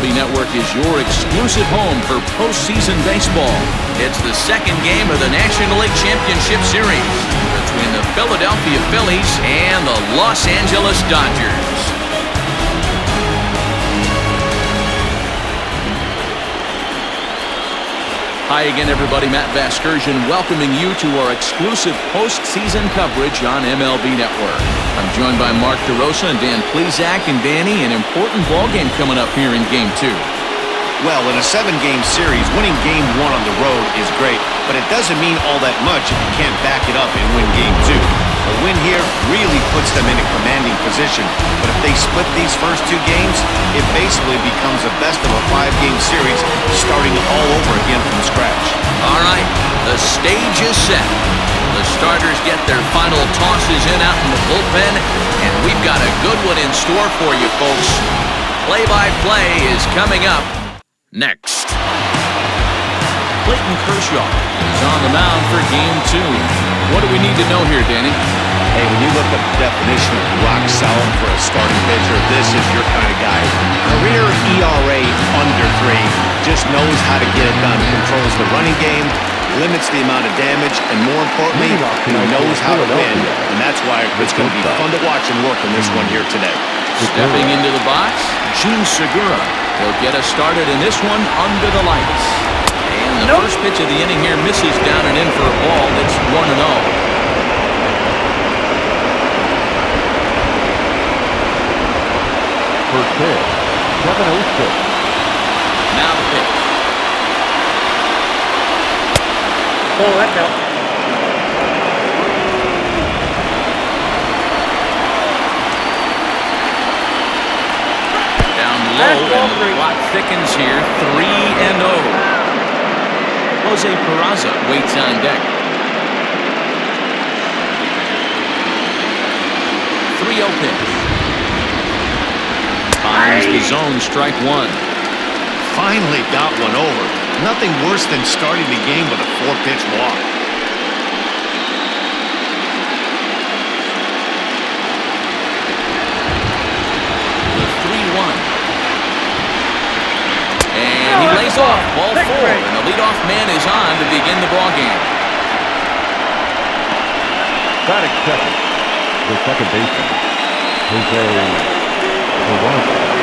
MLB Network is your exclusive home for postseason baseball. It's the second game of the National League Championship Series between the Philadelphia Phillies and the Los Angeles Dodgers. Hi again, everybody. Matt Vasgersian welcoming you to our exclusive postseason coverage on MLB Network. I'm joined by Mark DeRosa and Dan Plesac. And Danny, an important ballgame coming up here in Game 2. Well, in a 7-game series, winning Game 1 on the road is great, but it doesn't mean all that much if you can't back it up and win Game 2. A win here really puts them in a commanding position, but if they split these first 2 games, it basically becomes a best-of-a-5-game series starting all over again from scratch. All right, the stage is set. The starters get their final tosses in out in the bullpen, and we've got a good one in store for you, folks. Play-by-play is coming up next. Clayton Kershaw is on the mound for Game 2. What do we need to know here, Danny? Hey, when you look up the definition of rock solid for a starting pitcher, this is your kind of guy. Career ERA under 3, just knows how to get it done. Controls the running game, limits the amount of damage, and more importantly, he knows how to win. And that's why it's going to be fun to watch and work on this one here today. Stepping into the box, Gene Segura. He'll get us started in this one under the lights. And the first pitch of the inning here misses down and in for a ball. That's 1-0. First pitch, 7-0-6. Now the pitch. Oh, that's out. Down low, and the clock thickens here. 3-0. Jose Peraza waits on deck. 3-0 pitch. Finds the zone, strike 1. Finally got one over. Nothing worse than starting the game with a 4-pitch walk. The 3-1. And he lays off. Ball 4. And the leadoff man is on to begin the ballgame. Batting second, the second baseman, Jose Peraza.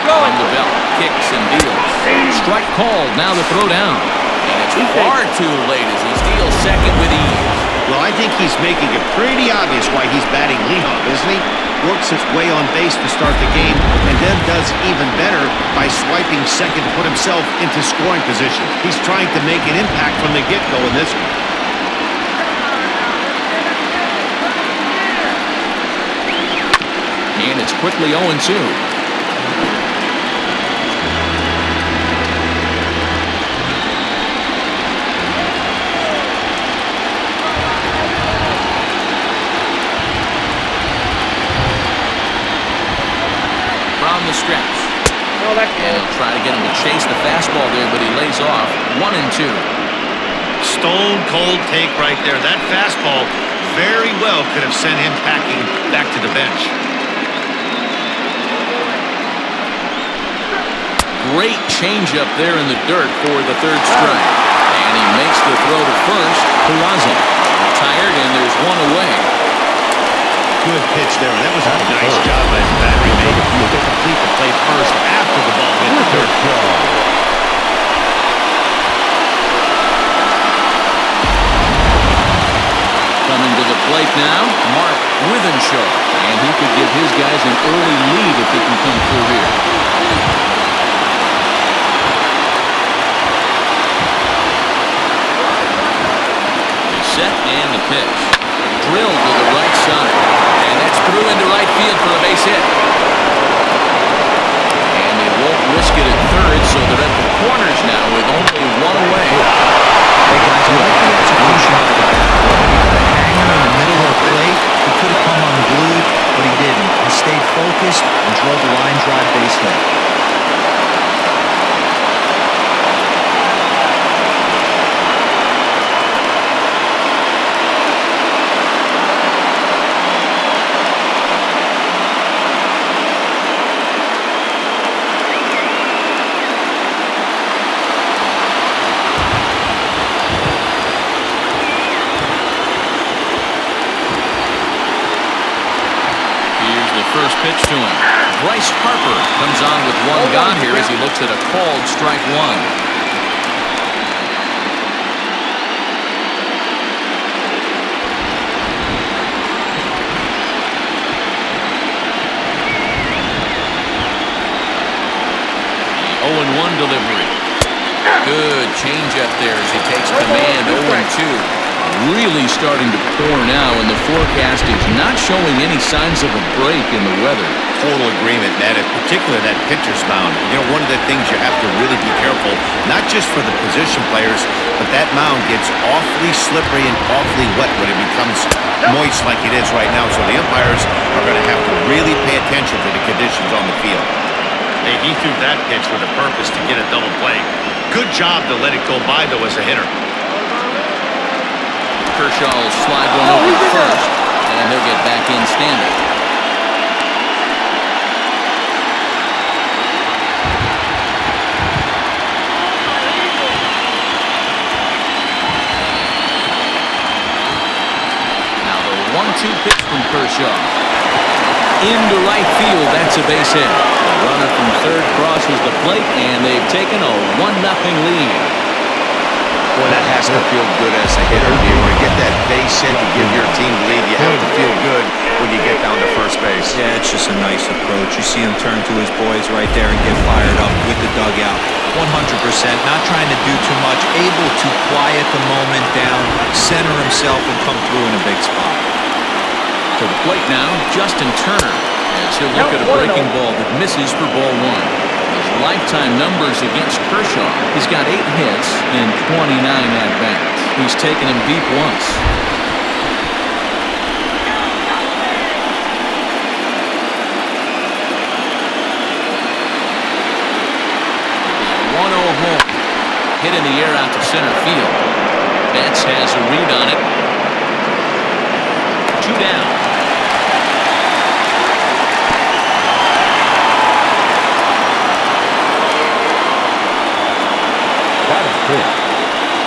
On the belt, kicks and deals. Strike called, now the throw down. And it's far too late as he steals second with ease. Well, I think he's making it pretty obvious why he's batting leadoff, isn't he? Works his way on base to start the game, and then does even better by swiping second to put himself into scoring position. He's trying to make an impact from the get-go in this one. And it's quickly 0-2. The stretch. And he'll try to get him to chase the fastball there, but he lays off. 1-2. Stone cold take right there. That fastball very well could have sent him packing back to the bench. Great changeup there in the dirt for the third strike. And he makes the throw to first. Peraza retired, and there's one away. Good pitch there. That was a nice job by his battery mate to complete the play first after the ball hit the dirt. Coming to the plate now, Mark Withenshaw. And he could give his guys an early lead if they can come through here. Set and the pitch. Drilled to the right side. And that's through into right field for a base hit. And they won't risk it at third, so they're at the pitch to him. Bryce Harper comes on with one gone here as he looks at a called strike one. The 0-1 delivery. Good changeup there as he takes command. 0-2. Really starting to pour now, and the forecast is not showing any signs of a break in the weather. Total agreement, Matt. In particular, that pitcher's mound. You know, one of the things you have to really be careful, not just for the position players, but that mound gets awfully slippery and awfully wet when it becomes moist like it is right now. So the umpires are going to have to really pay attention to the conditions on the field. Hey, he threw that pitch with a purpose to get a double play. Good job to let it go by, though, as a hitter. Kershaw will slide one over to first, and he'll get back in standing. Now the 1-2 pitch from Kershaw. Into right field, that's a base hit. The runner from third crosses the plate, and they've taken a 1-0 lead. Boy, that has to feel good as a hitter. You want to get that base hit to give your team the lead. You have to feel good when you get down to first base. Yeah, it's just a nice approach. You see him turn to his boys right there and get fired up with the dugout. 100%, not trying to do too much, able to quiet the moment down, center himself, and come through in a big spot. To the plate now, Justin Turner, as he'll look at a breaking ball that misses for ball one. His lifetime numbers against Kershaw, he's got 8 hits and 29 at-bats. He's taken him deep once. The 1-0 home. Hit in the air out to center field. Betts has a read on it. 2 down.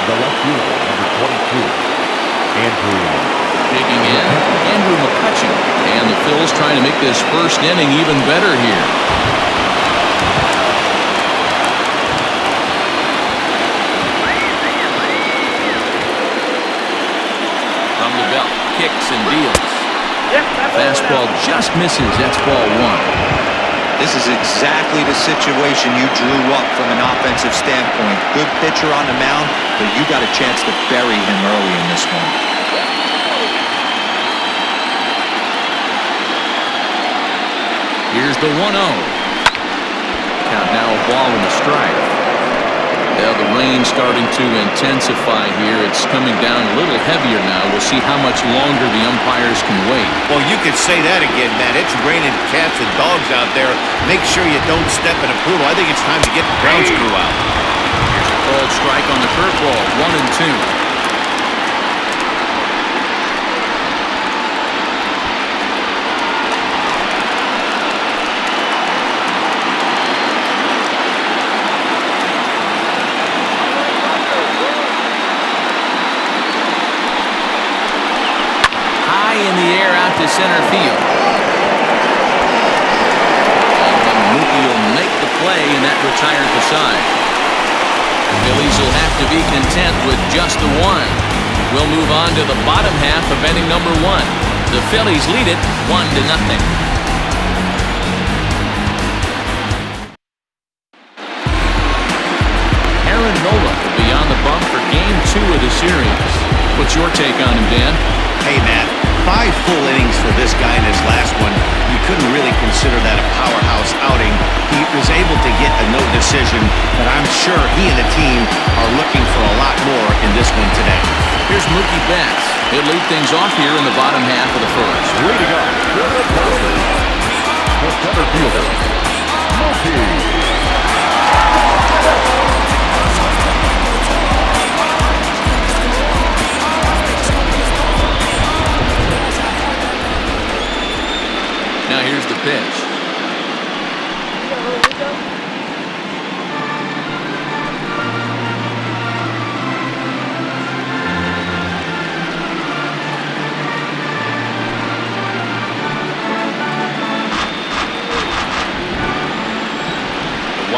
The left fielder, number 22, Andrew. Digging in, Andrew McCutcheon. And the Phillies trying to make this first inning even better here. From the belt, kicks and deals. Fastball just misses. That's ball one. This is exactly the situation you drew up from an offensive standpoint. Good pitcher on the mound, but you got a chance to bury him early in this one. Here's the 1-0. Count now a ball and a strike. Well, the rain starting to intensify here. It's coming down a little heavier now. We'll see how much longer the umpires can wait. Well, you could say that again, Matt. It's raining cats and dogs out there. Make sure you don't step in a poodle. I think it's time to get the ground screw out. Here's a called strike on the curveball. 1-2. To center field. And Mookie will make the play, and that retires the side. The Phillies will have to be content with just the one. We'll move on to the bottom half of inning number 1. The Phillies lead it 1-0. Aaron Nola will be on the bump for Game 2 of the series. What's your take on him, Dan? Hey, Matt. 5 full innings for this guy in his last one. You couldn't really consider that a powerhouse outing. He was able to get a no decision, but I'm sure he and the team are looking for a lot more in this one today. Here's Mookie Betts. He'll lead things off here in the bottom half of the first. Leading up, the center fielder, Mookie. Now here's the pitch.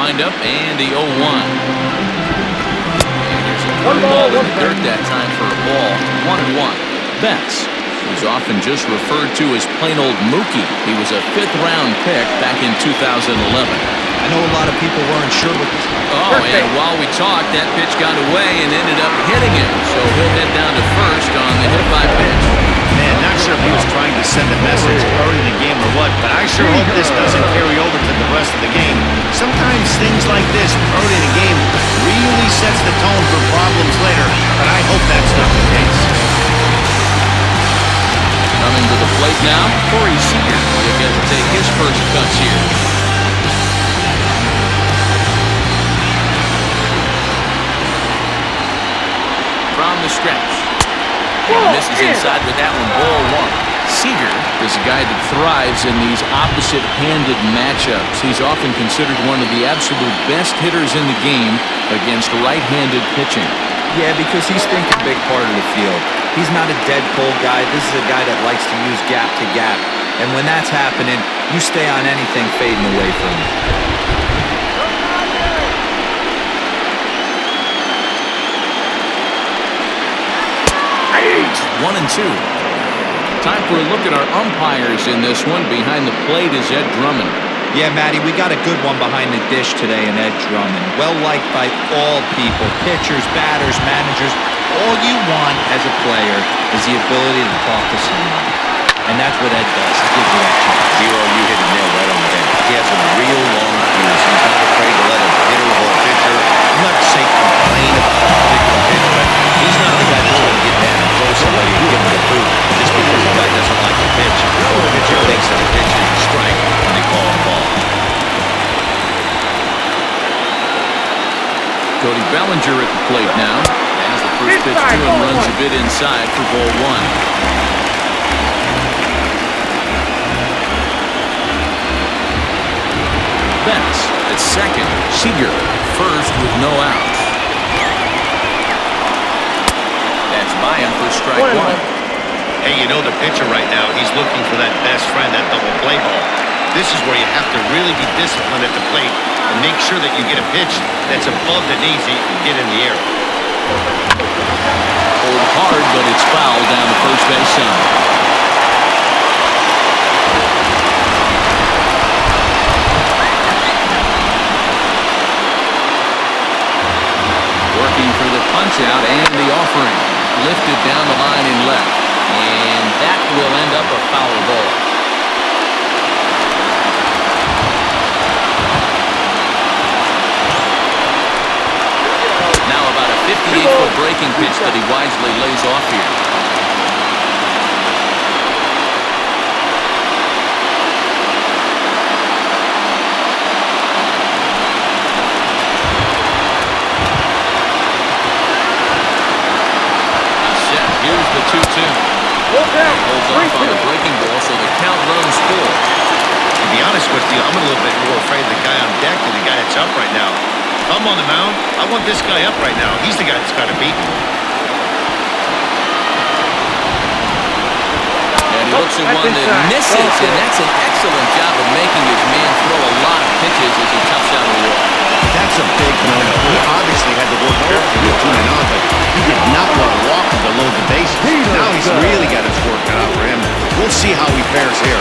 windup and the 0-1. And there's a curveball in the dirt that time for a ball. 1-1. Betts is often just referred to as plain old Mookie. He was a 5th-round pick back in 2011. I know a lot of people weren't sure what this. Oh, and while we talked, that pitch got away and ended up hitting him. So he'll head down to first on the hit by pitch. Man, not sure if he was trying to send a message early in the game or what, but I sure hope this doesn't carry over to the rest of the game. Sometimes things like this early in the game really sets the tone for problems later, but I hope that's not the case. Coming to the plate now, Corey Seager will get to take his first cuts here. From the stretch. And misses inside with that one, ball 1. Seager is a guy that thrives in these opposite-handed matchups. He's often considered one of the absolute best hitters in the game against right-handed pitching. Yeah, because he's thinking big part of the field. He's not a dead cold guy. This is a guy that likes to use gap to gap. And when that's happening, you stay on anything fading away from him. 1-2. Time for a look at our umpires in this one. Behind the plate is Ed Drummond. Yeah, Matty, we got a good one behind the dish today in Ed Drummond. Well liked by all people, pitchers, batters, managers. All you want as a player is the ability to talk to someone. And that's what Ed does. He gives you that chance. Zero, you hit the nail right on the head. He has a real long fuse. He's not afraid to let a hitter or a pitcher, I'm not to say complain about a particular pitch, but he's not the guy that's going to get mad and throw somebody and give him the boot just because the guy doesn't like the pitch. Or the pitcher thinks that the pitch is a strike and they call a ball. Cody Bellinger at the plate now. As the first pitch to him runs a bit inside for ball 1. Betts at second. Seager first with no outs. That's by him for strike 1. Hey, you know the pitcher right now, he's looking for that best friend, that double play ball. This is where you have to really be disciplined at the plate and make sure that you get a pitch that's above the knees that you can get in the air. Pulled hard, but it's fouled down the first base side. Working for the punch-out and the offering. Lifted down the line in left. And that will end up a foul ball. Now about a 58-foot breaking pitch that he wisely lays off here. Here's the 2-2. Holds off on the breaking ball, so the count runs full. To be honest with you, I'm a little bit more afraid of the guy on deck than the guy that's up right now. If I'm on the mound, I want this guy up right now. He's the guy that's got to beat me. And he looks at one that misses, and that's an excellent job of making his man throw a lot of pitches as he toughs out a wall. That's a big no-no. He obviously had to work carefully with tuning on, but he did not want to walk him to load the bases. Now he's really got his work cut out for him. We'll see how he fares here.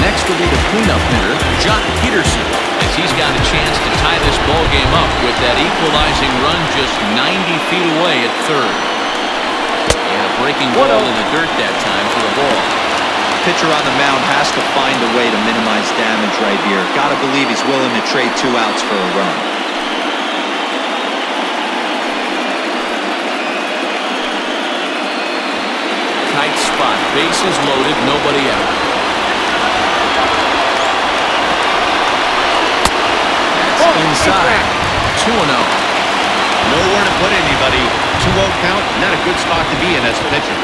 Next will be the cleanup hitter, Jock Peterson, as he's got a chance to tie this ball game up with that equalizing run just 90 feet away at third. And a breaking ball in the dirt that time for a ball. Pitcher on the mound has to find a way to minimize damage right here. Gotta believe he's willing to trade 2 outs for a run. Tight spot, bases loaded, nobody out. That's inside. 2-0. Nowhere to put anybody. 2-0 count, not a good spot to be in as a pitcher.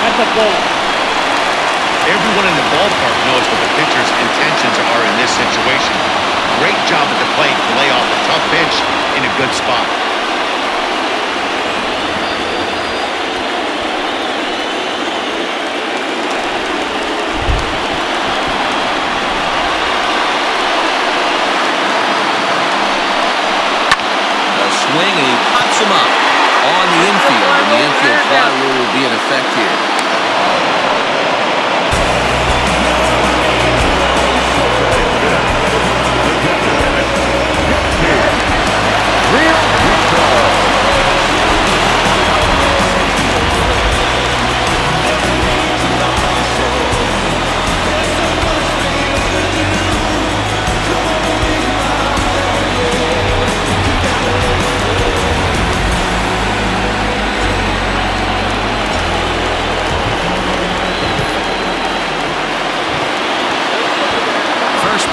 That's a ball. Everyone in the ballpark knows what the pitcher's intentions are in this situation. Great job at the plate to lay off a tough pitch in a good spot. swing, and he pops him up on the infield, and the infield fly rule will be in effect here.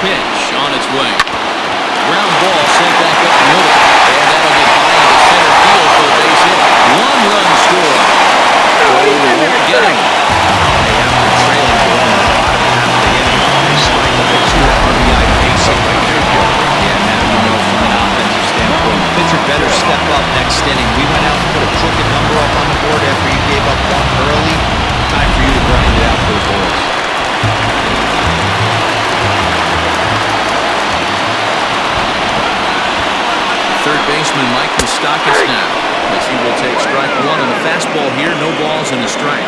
Pitch on its way. Ground ball sent back up the middle, and that'll get by into center field for a base hit. One-run score. Oh, they won't get him. They have been trailing well in the bottom half of the inning. They strike up a 2 RBI pacing. Yeah, now you know from an offensive standpoint, the pitcher better step up next inning. We went out and put a crooked number up on the board after you gave up one early. Time for you to grind it out for the boys. Third baseman Mike Moustakas now, as he will take strike one on the fastball here. No balls and a strike.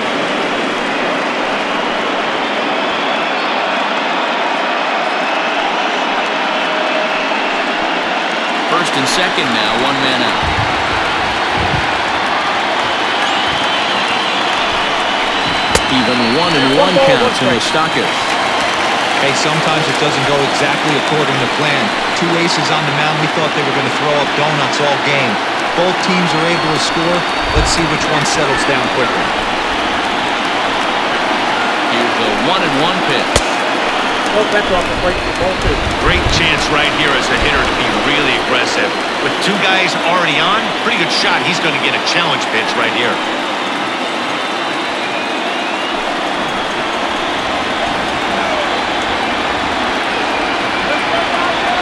First and second now, one man out. Even 1-1 count to Moustakas. Hey, sometimes it doesn't go exactly according to plan. 2 aces on the mound. We thought they were going to throw up donuts all game. Both teams are able to score. Let's see which one settles down quicker. Here's the 1-1 pitch. Oh, that's off the break. Great chance right here as a hitter to be really aggressive. With 2 guys already on, pretty good shot. He's going to get a challenge pitch right here.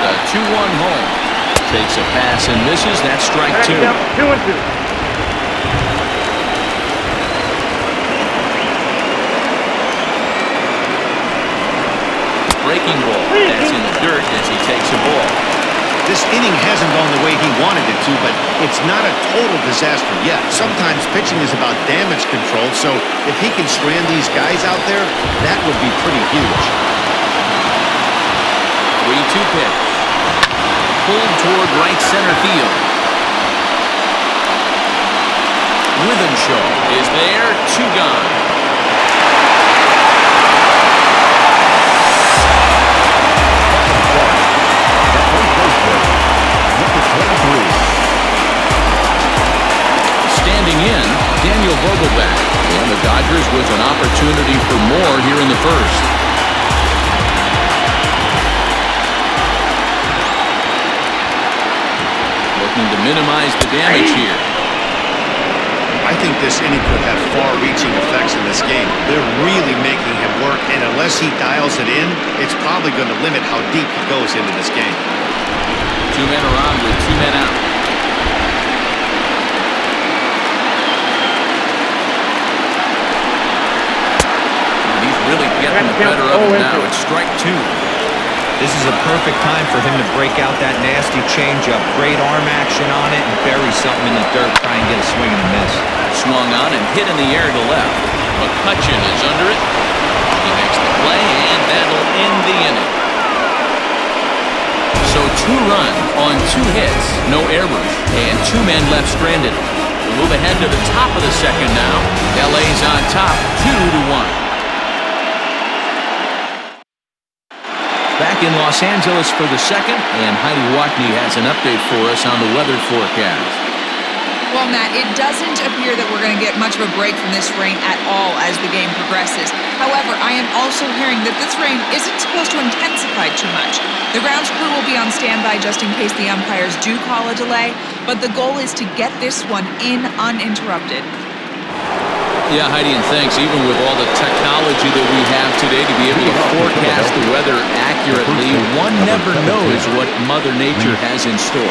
The 2-1 home. Takes a pass and misses. That's strike 2. 2-2. Breaking ball. That's in the dirt as he takes a ball. This inning hasn't gone the way he wanted it to, but it's not a total disaster yet. Sometimes pitching is about damage control, so if he can strand these guys out there, that would be pretty huge. 3-2 pitch. Pulled toward right center field. Withenshaw is there. 2 gone. Standing in, Daniel Vogelbach. And the Dodgers with an opportunity for more here in the first. Looking to minimize the damage here. I think this inning could have far-reaching effects in this game. They're really making him work, and unless he dials it in, it's probably going to limit how deep he goes into this game. 2 men are on with 2 men out. And he's really getting the better of it now. It's strike 2. This is a perfect time for him to break out that nasty changeup. Great arm action on it and bury something in the dirt. Try and get a swing and a miss. Swung on and hit in the air to left. McCutchen is under it. He makes the play, and that'll end the inning. So 2 runs on 2 hits, no errors, and 2 men left stranded. We'll move ahead to the top of the second now. LA's on top, 2-1. Back in Los Angeles for the second, and Heidi Watney has an update for us on the weather forecast. Well, Matt, it doesn't appear that we're going to get much of a break from this rain at all as the game progresses. However, I am also hearing that this rain isn't supposed to intensify too much. The grounds crew will be on standby just in case the umpires do call a delay, but the goal is to get this one in uninterrupted. Yeah, Heidi, and thanks. Even with all the technology that we have today to be able to forecast the weather accurately, one never knows what Mother Nature has in store.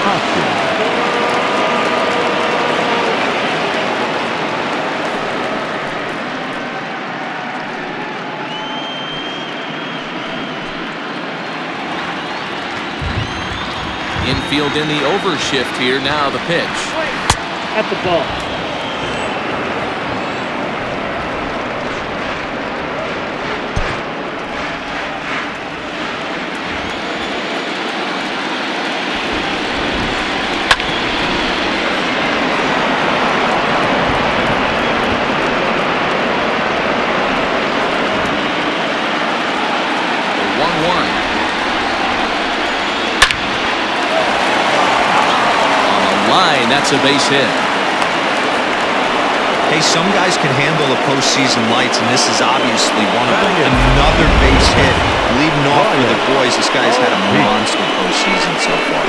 Infield in the overshift here. Now the pitch. At the ball. That's a base hit. Hey, some guys can handle the postseason lights, and this is obviously one of them. Another base hit, leading off for the boys. This guy's had a monster postseason so far.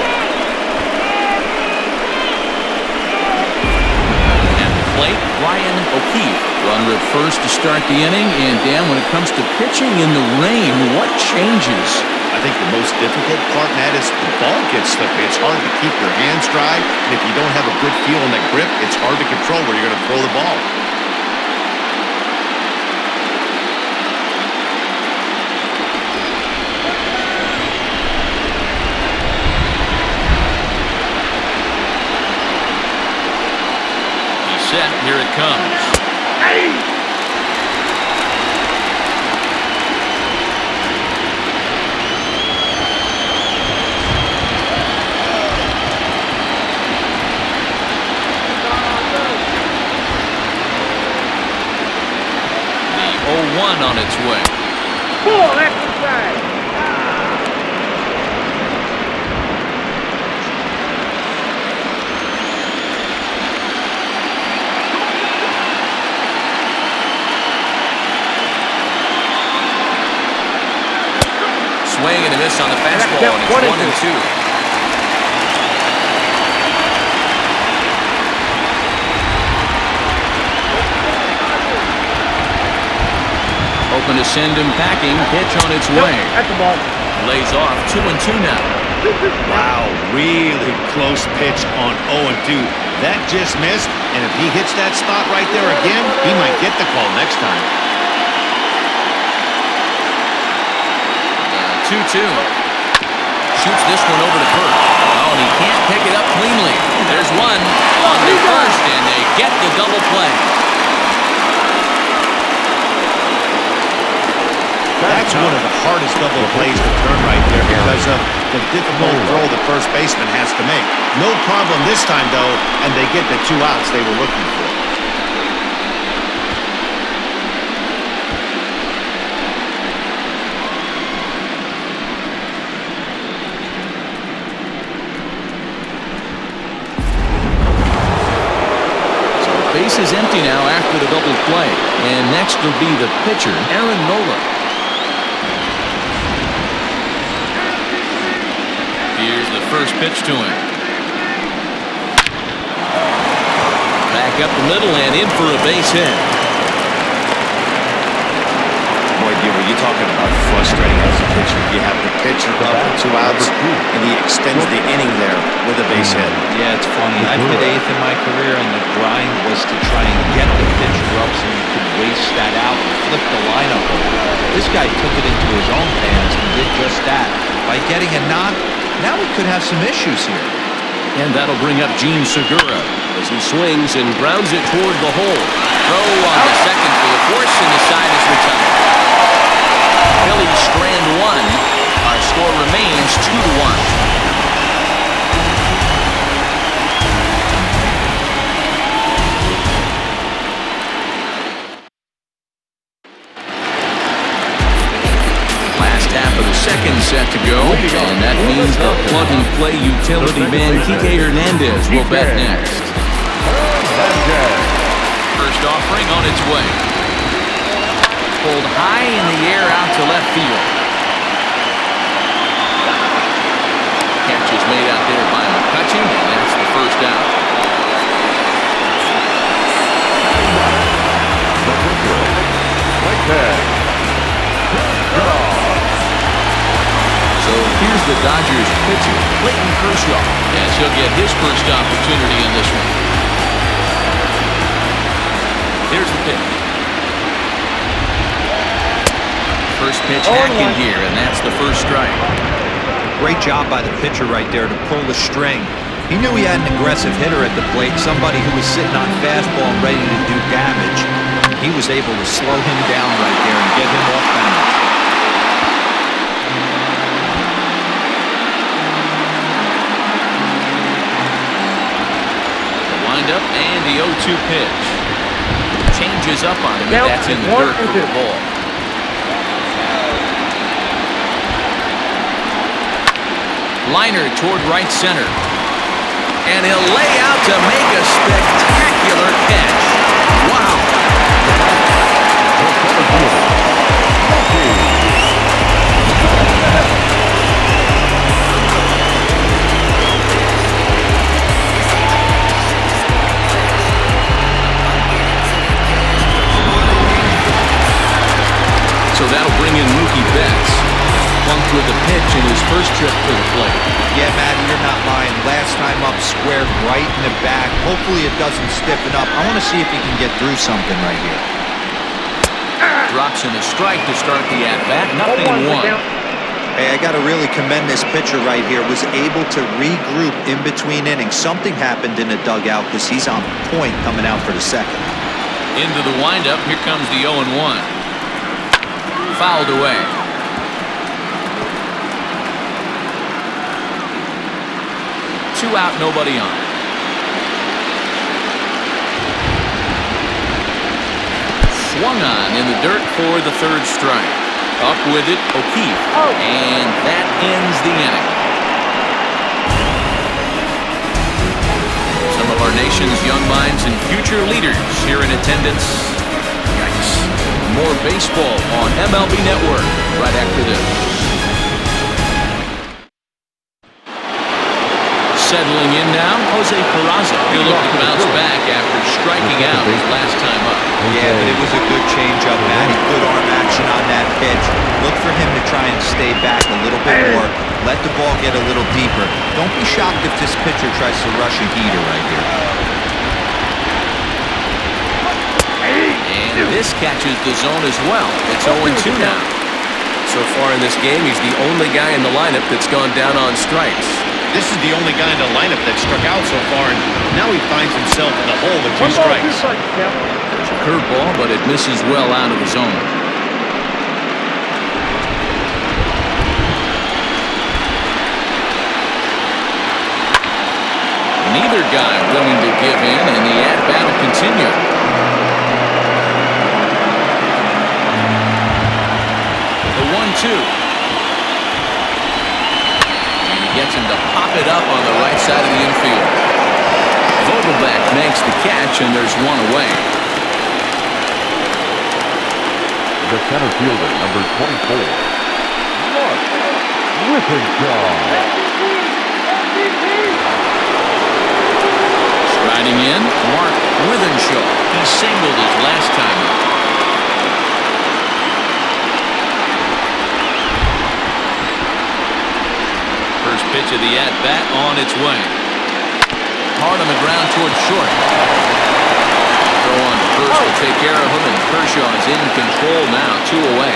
At the plate, Ryan O'Keefe. Runner at first to start the inning. And, Dan, when it comes to pitching in the rain, what changes? I think the most difficult part, Matt, is the ball gets slippery. It's hard to keep your hands dry, and if you don't have a good feel on that grip, it's hard to control where you're going to throw the ball. He's set. Here it comes. Hey! One on its way. Pull exercise. Swing and a miss on the fastball, and it's 1-2. Open to send him packing. Pitch on its way. At the ball. Lays off. 2-2 now. Wow, really close pitch on 0-2. That just missed, and if he hits that spot right there again, he might get the call next time. 2-2. Shoots this one over to first. Oh, and he can't pick it up cleanly. There's one on the first, and they get the double play. That's one of the hardest double plays to turn right there because of the difficult throw the first baseman has to make. No problem this time, though, and they get the 2 outs they were looking for. So the base is empty now after the double play. And next will be the pitcher, Aaron Nola. Here's the first pitch to him. Back up the middle and in for a base hit. Boy, when you're talking about frustrating as a pitcher, you have the pitcher up with 2 outs, and he extends the inning there with a base hit. Yeah, it's funny. I played 8th in my career, and the grind was to try and get the pitcher up so you could waste that out and flip the lineup over. This guy took it into his own hands and did just that. By getting a knock, now we could have some issues here. And that'll bring up Gene Segura as he swings and grounds it toward the hole. Throw on the second for the force, and the side is retired. Phillies strand one. Our score remains 2-1. Second set to go, and that means the plug-and-play utility man Kike Hernandez will bat next. First offering on its way. Pulled high in the air out to left field. Catch is made out there by McCutcheon, and that's the first out. So here's the Dodgers pitcher, Clayton Kershaw, as he'll get his first opportunity in this one. Here's the pitch. First pitch hacking here, and that's the first strike. Great job by the pitcher right there to pull the string. He knew he had an aggressive hitter at the plate, somebody who was sitting on fastball and ready to do damage. He was able to slow him down right there and get him off balance. The windup and the 0-2 pitch. Changes up on him, and that's in the dirt for the ball. Liner toward right center. And he'll lay out to make a spectacular catch. Wow. So that'll bring in Mookie Betts. Bumped with the pitch in his first trip to the plate. Yeah, Matt, you're not lying. Last time up, squared right in the back. Hopefully it doesn't stiffen up. I want to see if he can get through something right here. Drops in a strike to start the at-bat. Nothing in one. Hey, I got to really commend this pitcher right here. Was able to regroup in between innings. Something happened in the dugout because he's on point coming out for the second. Into the windup. Here comes the 0-1. Fouled away. Two out, nobody on. Swung on in the dirt for the third strike. Up with it, O'Keefe. And that ends the inning. Some of our nation's young minds and future leaders here in attendance. Yikes. More baseball on MLB Network right after this. Settling in now, Jose Peraza. He'll look to bounce back after striking out his last time up. Yeah, but it was a good changeup, Matty. Good arm action on that pitch. Look for him to try and stay back a little bit more. Let the ball get a little deeper. Don't be shocked if this pitcher tries to rush a heater right here. And this catches the zone as well. It's 0-2 now. So far in this game, he's the only guy in the lineup that's gone down on strikes. This is the only guy in the lineup that struck out so far, and now he finds himself in the hole with 2 strikes. There's a curveball, but it misses well out of the zone. Neither guy willing to give in, and the at-bat will continue. The 1-2. Gets him to pop it up on the right side of the infield. Vogelbach makes the catch, and there's one away. The center fielder, number 24, Mark Whippenshaw. Striding in, Mark Whippenshaw. He singled his last time up. First pitch of the at-bat on its way. Hard on the ground towards short. Throw on to first to take care of him, and Kershaw is in control now, 2 away.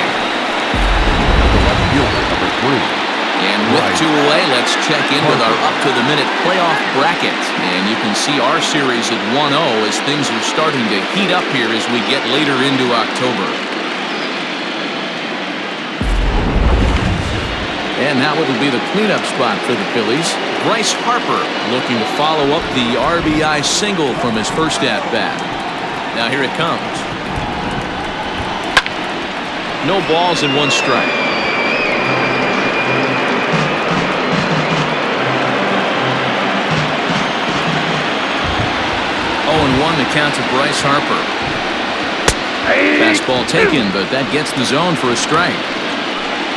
The left fielder, number 3. And with 2 away, let's check in with our up-to-the-minute playoff bracket. And you can see our series at 1-0 as things are starting to heat up here as we get later into October. And now it'll be the cleanup spot for the Phillies. Bryce Harper looking to follow up the RBI single from his first at-bat. Now here it comes. No balls and 1 strike. 0-1 the count to Bryce Harper. Fastball taken, but that gets the zone for a strike.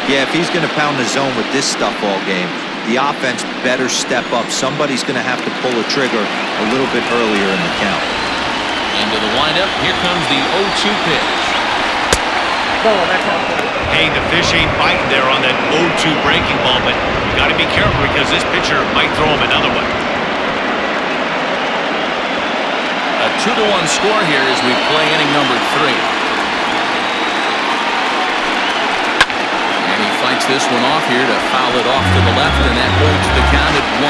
Yeah, if he's going to pound the zone with this stuff all game, the offense better step up. Somebody's going to have to pull a trigger a little bit earlier in the count. Into the windup, here comes the 0-2 pitch. Hey, the fish ain't biting there on that 0-2 breaking ball, but you got to be careful because this pitcher might throw him another one. A 2-1 score here as we play inning number 3. takes this one off here to foul it off to the left, and that holds the count at 1-2.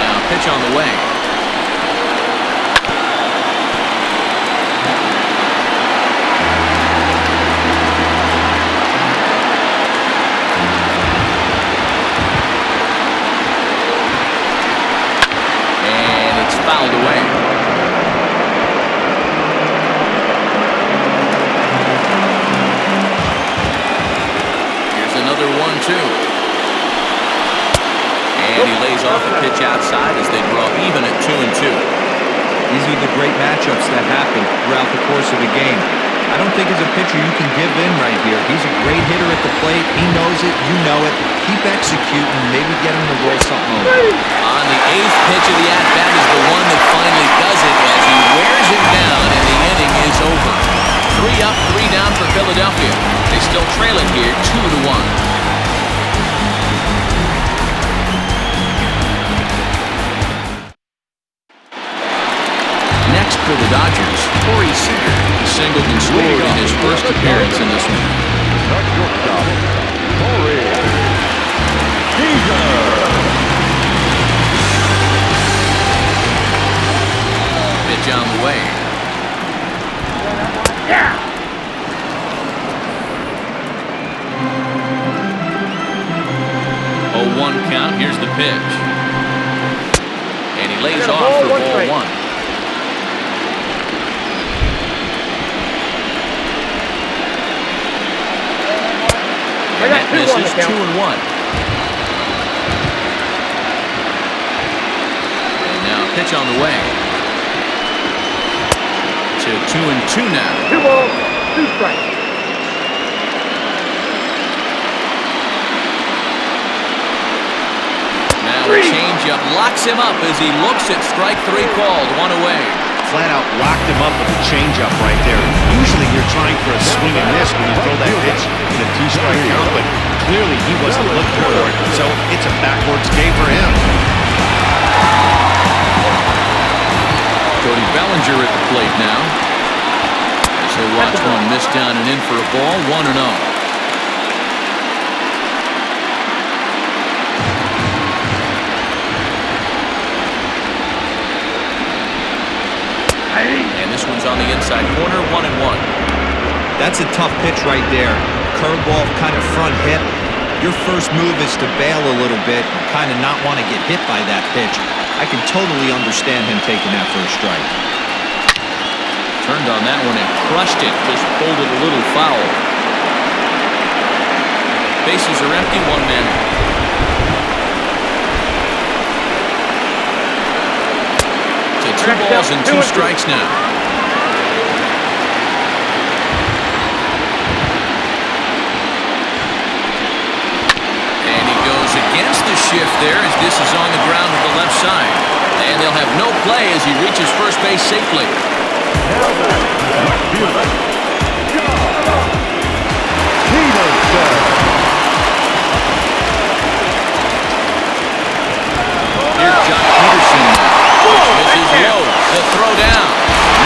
Now pitch on the way. And it's fouled away. Another 1-2. And he lays off a pitch outside as they draw even at 2-2. These are the great matchups that happen throughout the course of the game. I don't think as a pitcher you can give in right here. He's a great hitter at the plate. He knows it. You know it. Keep executing. Maybe get him to roll something over. On the 8th pitch of the at-bat is the one that finally does it as he wears him down, and the inning is over. 3 up, 3 down for Philadelphia. They still trail it here 2-1. Next for the Dodgers, Corey Seager. He singled and scored in his first appearance in this one. The shortstop, Corey Seager. Pitch on the way. Yeah! 0-1 count. Here's the pitch. And he lays Got a off ball, for one ball strike. 1. And that misses 2-1. And now pitch on the way. To 2-2 now. 2 balls, 2 strikes. Now a changeup locks him up as he looks at strike 3 called. 1 away. Flat out locked him up with a changeup right there. Usually you're trying for a swing and miss when you throw that pitch in a 2-strike count, but clearly he wasn't looking for it, so it's a backwards game for him. Cody Bellinger at the plate now. As they watch one miss down and in for a ball. 1-0. And this one's on the inside corner, 1-1. That's a tough pitch right there. Curveball, kind of front hip. Your first move is to bail a little bit and kind of not want to get hit by that pitch. I can totally understand him taking that for a strike. Turned on that one and crushed it. Just pulled it a little foul. Bases are empty, 1 man. To 2 balls and 2 strikes now. And he goes against the shift there as this is on the ground to the left side. And they'll have no play as he reaches first base safely. Now back, left fielder, John Peterson. Here's John Peterson now. Misses low. The throw down.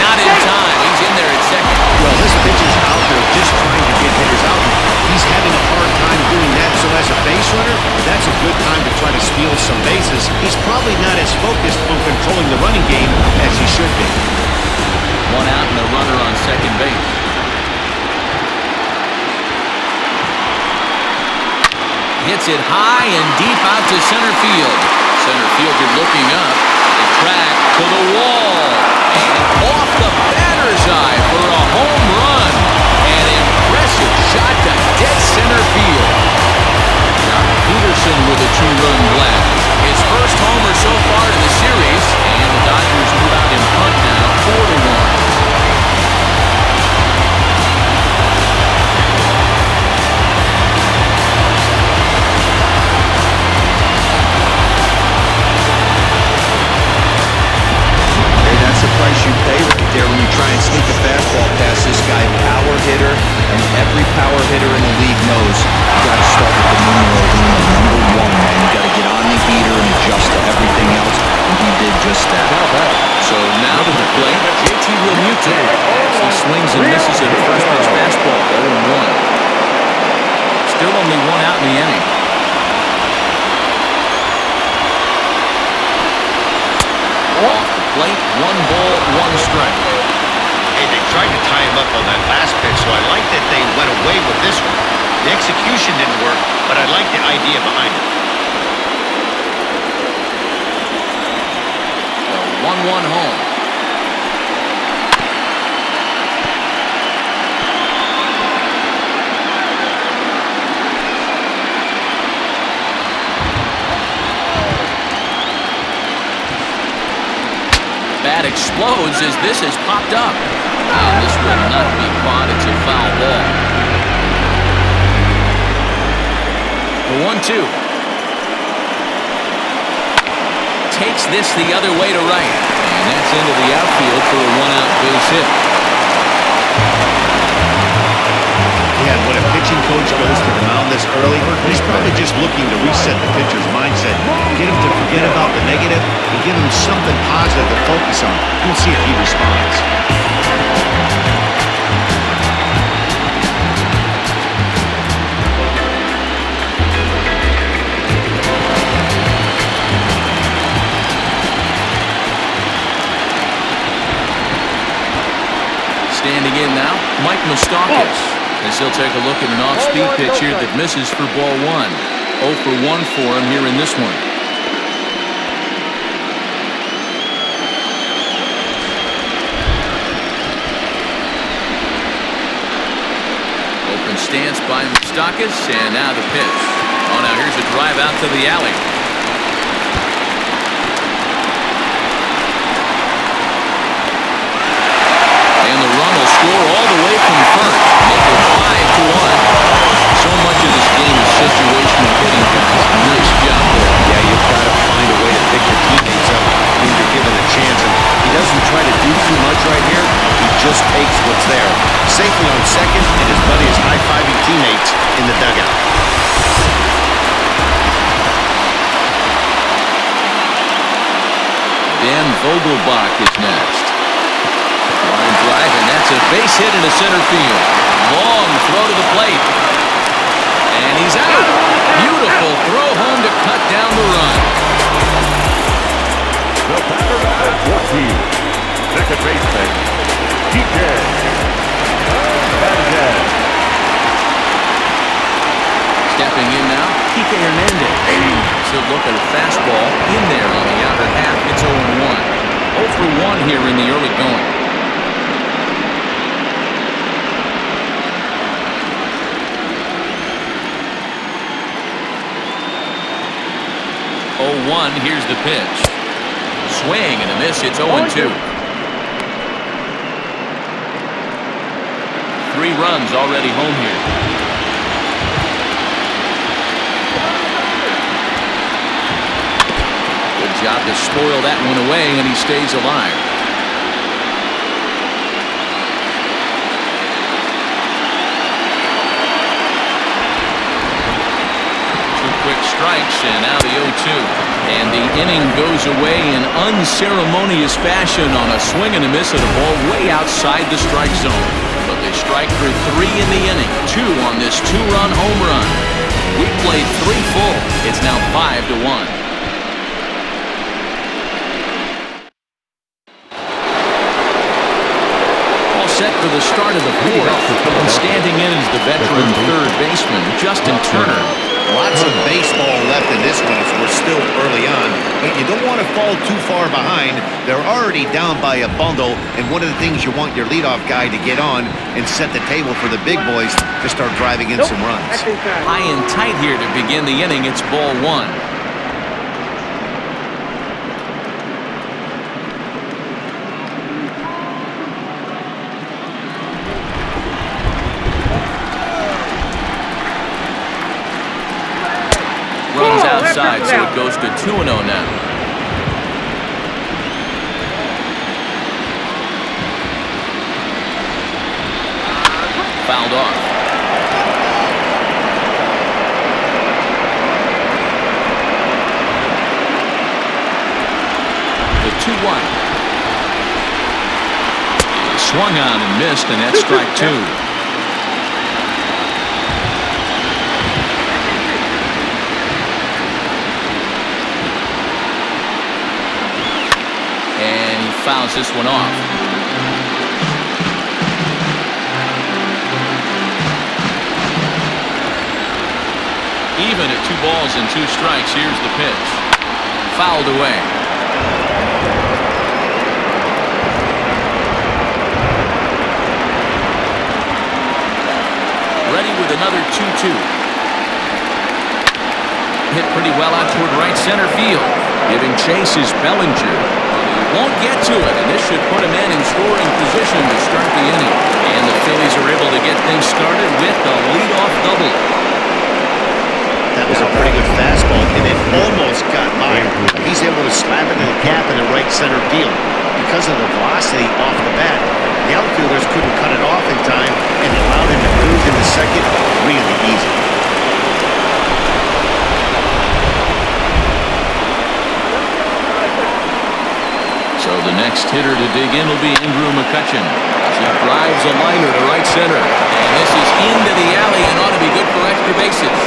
Not in time. He's in there at second. Well, this pitcher's out there just trying to get hitters out. He's having a hard time doing that, so as a base runner, that's a good time to try to steal some bases. He's probably not as focused on controlling the running game as he should be. 1 out and a runner on second base. Hits it high and deep out to center field. Center fielder looking up. The track to the wall. And off the batter's eye for a home run. An impressive shot to dead center field. John Peterson with a 2-run blast. His first homer so far in the series. And the Dodgers move out in front now 4-1. only one out in the inning. Off the plate, 1 ball, 1 strike. Hey, they tried to tie him up on that last pitch, so I like that they went away with this one. The execution didn't work, but I like the idea behind it. The 1-1 home. Bat explodes as this has popped up. And this will not be caught. It's a foul ball. The 1-2. Takes this the other way to right. And that's into the outfield for a 1-out base hit. Yeah, when a pitching coach goes to the mound this early, he's probably just looking to reset the pitcher's mindset, get him to forget about the negative, and give him something positive to focus on. We'll see if he responds. Standing in now, Mike Moustakas. As he'll take a look at an off-speed pitch here that misses for ball 1. 0 for 1 for him here in this one. Open stance by Moustakas, and now the pitch. Oh, now here's a drive out to the alley. And the run will score all the way from first. Make it 5-1. So much of this game is situational hitting. Nice job there. Yeah, you've got to find a way to pick your teammates up when you're given a chance. And he doesn't try to do too much right here. He just takes what's there. Safely on second, and his buddy is high-fiving teammates in the dugout. Dan Vogelbach is next. Line drive, and that's a base hit into center field. Long throw to the plate. And he's out. Beautiful throw home to cut down the run. The batter at 14. Second baseman, TJ Hernandez. Stepping in now, Kike Hernandez. So look at a fastball in there on the outer half. It's 0-1. 0 for 1 here in the early going. 0-1, here's the pitch. Swing and a miss, it's 0-2. 3 runs already home here. Good job to spoil that one away, and he stays alive. Quick strikes, and now the 0-2. And the inning goes away in unceremonious fashion on a swing and a miss at a ball way outside the strike zone. But they strike for 3 in the inning, 2 on this 2-run home run. We played 3 full. It's now 5-1. All set for the start of the 4th. And standing in is the veteran third baseman, Justin Turner. Lots of baseball left in this one as we're still early on. But you don't want to fall too far behind. They're already down by a bundle, and one of the things you want your leadoff guy to get on and set the table for the big boys to start driving in some runs. High and tight here to begin the inning. It's ball 1. Runs outside, so it goes to 2-0 now. Fouled off. The 2-1. Swung on and missed, and that's strike 2. fouls this one off. Even at 2 balls and 2 strikes, here's the pitch. Fouled away. Ready with another 2-2. Hit pretty well out toward right center field. Giving chase is Bellinger. He won't get to it, and this should put him in scoring position to start the inning. And the Phillies are able to get things started with a leadoff double. That was a pretty good fastball, and it almost got by. He's able to slap it in the gap in the right center field. Because of the velocity off the bat, the outfielders couldn't cut it off in time, and it allowed him to move into second really easy. So the next hitter to dig in will be Andrew McCutchen. He drives a liner to right center. And this is into the alley and ought to be good for extra bases.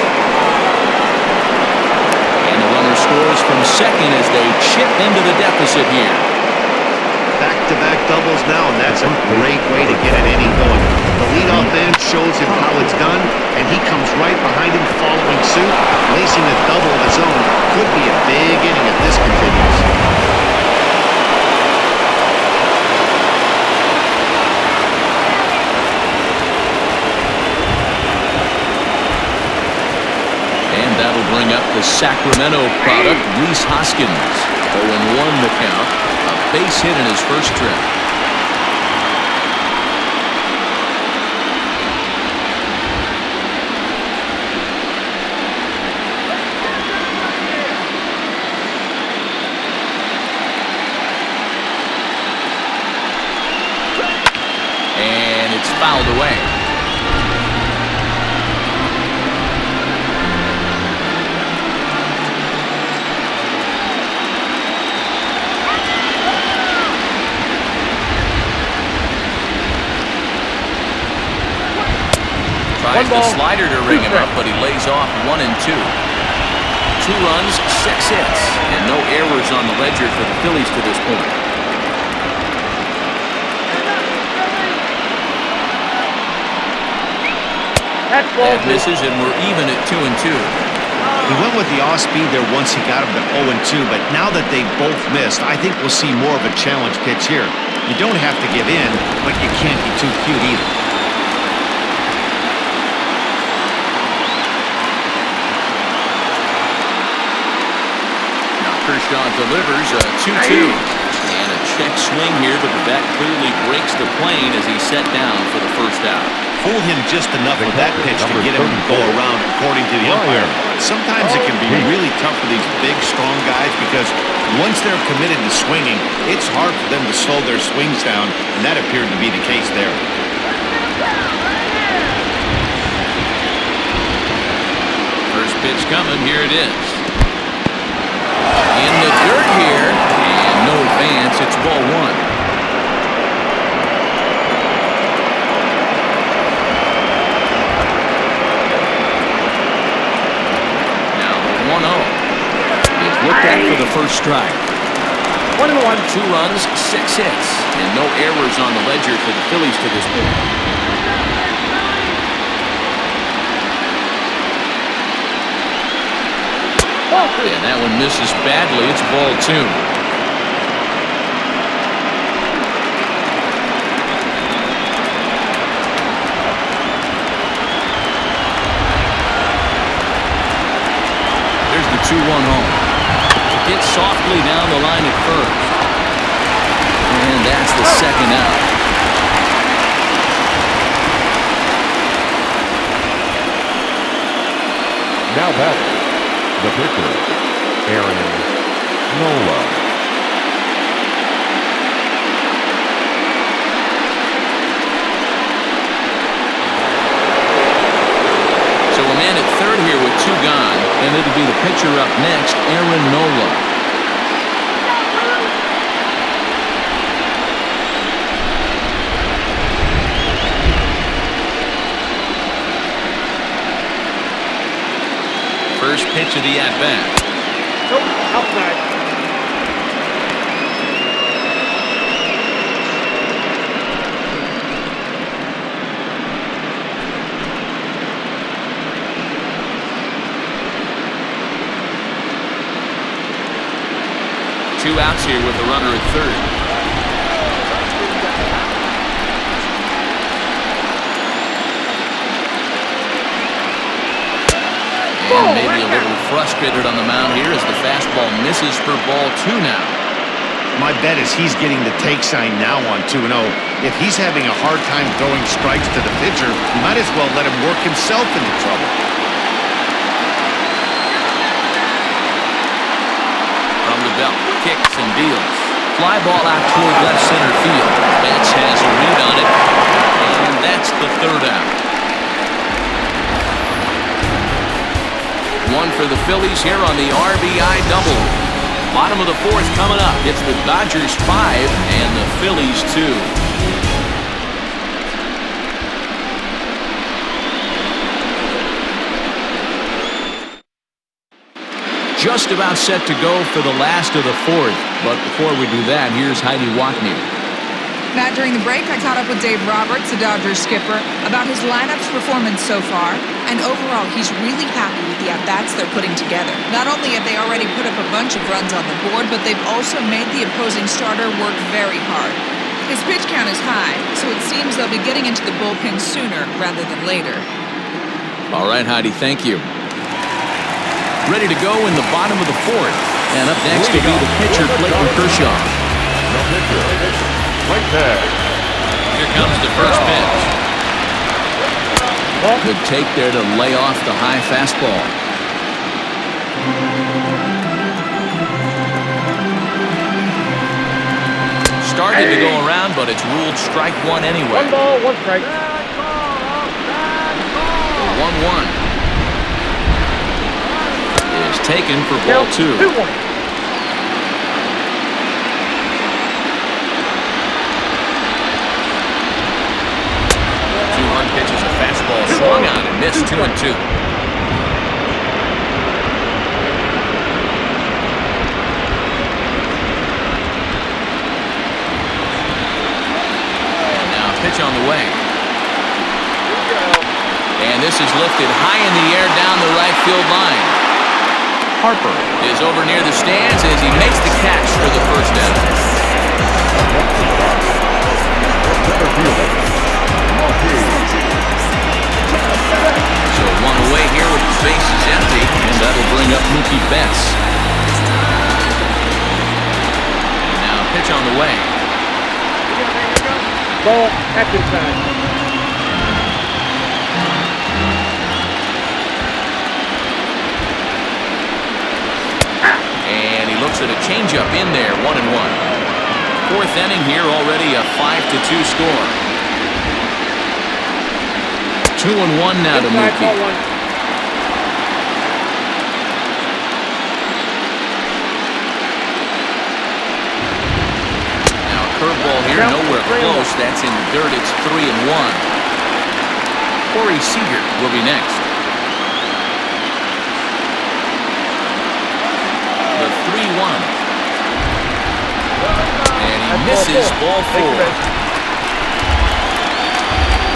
And the runner scores from second as they chip into the deficit here. Back-to-back doubles now, and that's a great way to get an inning going. The leadoff man shows him how it's done, and he comes right behind him following suit. Lacing a double of his own could be a big inning if this continues. That'll bring up the Sacramento product, Rhys Hoskins. 0-1 the count. A base hit in his first trip. And it's fouled away. Tries the slider to ring him up, but he lays off 1 and 2. 2 runs, 6 hits, and no errors on the ledger for the Phillies to this point. That misses, and we're even at 2 and 2. He went with the off-speed there once he got him to 0-2, but now that they both missed, I think we'll see more of a challenge pitch here. You don't have to give in, but you can't be too cute either. Kershaw delivers a 2-2. And a check swing here, but the bat clearly breaks the plane as he's set down for the first out. Fool him just enough with that pitch to get him to go around, according to the umpire. Sometimes it can be really tough for these big, strong guys because once they're committed to swinging, it's hard for them to slow their swings down, and that appeared to be the case there. First pitch coming, here it is. In the dirt here, and no advance. It's ball 1. Now 1-0. He's looked at for the first strike. 1-1. 2 runs, 6 hits, and no errors on the ledger for the Phillies to this point. And that one misses badly. It's ball 2. There's the 2-1 home. Hit softly down the line at first. And that's the second out. Now batting, the pitcher, Aaron Nola. So a man at third here with 2 gone, and it'll be the pitcher up next, Aaron Nola. First pitch of the at-bat. Nope, outside. 2 outs here with a runner at third. And maybe a little frustrated on the mound here as the fastball misses for ball 2 now. My bet is he's getting the take sign now on 2-0. If he's having a hard time throwing strikes to the pitcher, you might as well let him work himself into trouble. From the belt, kicks and deals. Fly ball out toward left center field. Betts has a read on it, and that's the 3rd out. One for the Phillies here on the RBI double. Bottom of the 4th coming up. It's the Dodgers 5 and the Phillies 2. Just about set to go for the last of the 4th. But before we do that, here's Heidi Watney. Matt, during the break, I caught up with Dave Roberts, the Dodgers skipper, about his lineup's performance so far. And overall, he's really happy with the at-bats they're putting together. Not only have they already put up a bunch of runs on the board, but they've also made the opposing starter work very hard. His pitch count is high, so it seems they'll be getting into the bullpen sooner rather than later. All right, Heidi, thank you. Ready to go in the bottom of the 4th. And up next will be the pitcher, Clayton Kershaw. The pitcher, Clayton. Here comes the first pitch. Good take there to lay off the high fastball. Started to go around, but it's ruled strike 1 anyway. 1 ball, 1 strike. 1-1. Is taken for ball 2. 2-1. 2-1 pitches a fastball swung on and missed 2-2. And now a pitch on the way. And this is lifted high in the air down the right field line. Harper is over near the stands as he makes the catch for the first down. So 1 away here with the bases empty, and that'll bring up Mookie Betts. And now a pitch on the way. Ball, that's inside. And he looks at a changeup in there, 1-1. 4th inning here, already a 5-2 score. 2-1 now to Mookie. Now a curveball here, nowhere close. That's in the dirt. It's 3-1. Corey Seager will be next. The 3-1. And he misses ball 4.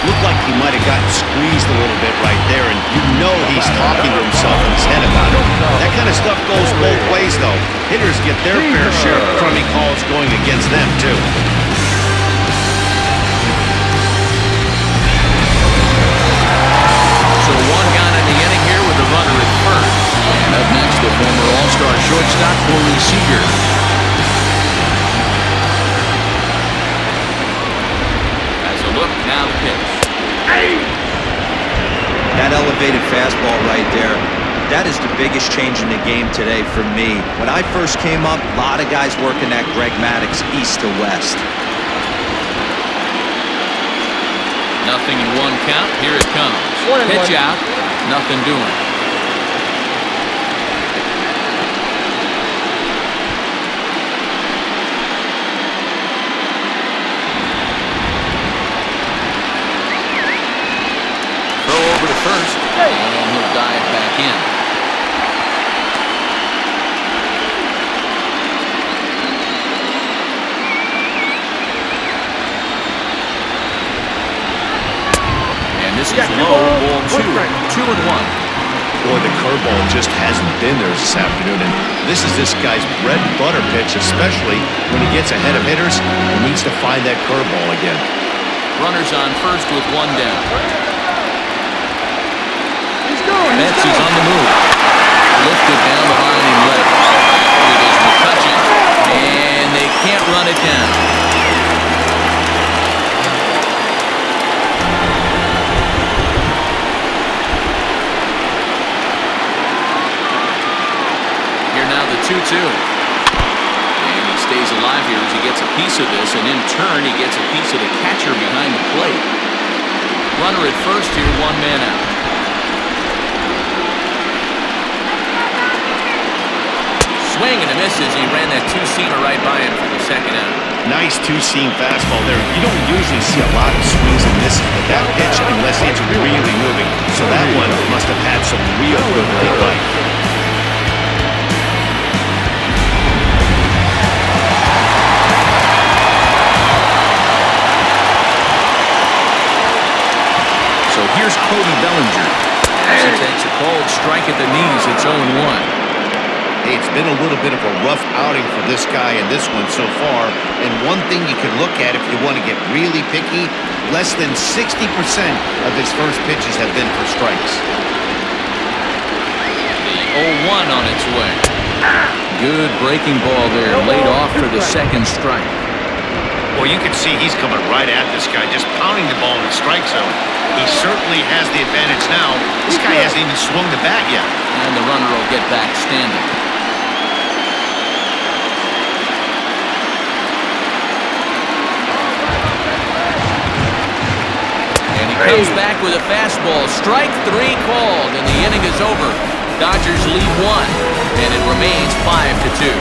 Looked like he might have gotten squeezed a little bit right there, and you know he's talking to himself in his head about it. That kind of stuff goes both ways, though. Hitters get their fair share of crummy calls going against them, too. So 1 gone in the inning here with a runner at first. And up next, the former All-Star shortstop, Corey Seager. As a look, now the pitch. That elevated fastball right there, that is the biggest change in the game today for me. When I first came up, a lot of guys working that Greg Maddux east to west. Nothing in 1 count. Here it comes. Pitch out. Nothing doing. Throw over to first. And he'll dive back in. This is low, ball 2, 2-1. Boy, the curveball just hasn't been there this afternoon, and this is this guy's bread and butter pitch, especially when he gets ahead of hitters and needs to find that curveball again. Runners on first with one down. He's going. Betts is on the move. Lifted down the line and left. It is McCutchen, and they can't run it down. Here now the 2-2. And he stays alive here as he gets a piece of this, and in turn he gets a piece of the catcher behind the plate. Runner at first here, one man out. Swing and a miss as he ran that two-seamer right by him for the second out. Nice two-seam fastball there. You don't usually see a lot of swings and misses with that pitch unless it's really moving. So that one must have had some real good late life. So here's Cody Bellinger. As he takes a cold strike at the knees, it's 0-1. Hey, it's been a little bit of a rough outing for this guy in this one so far. And one thing you can look at if you want to get really picky, less than 60% of his first pitches have been for strikes. The 0-1 on its way. Good breaking ball there, laid off for the second strike. Well, you can see he's coming right at this guy, just pounding the ball in the strike zone. He certainly has the advantage now. This guy hasn't even swung the bat yet. And the runner will get back standing. And he comes back with a fastball. Strike three called, and the inning is over. Dodgers lead one, and it remains 5-2.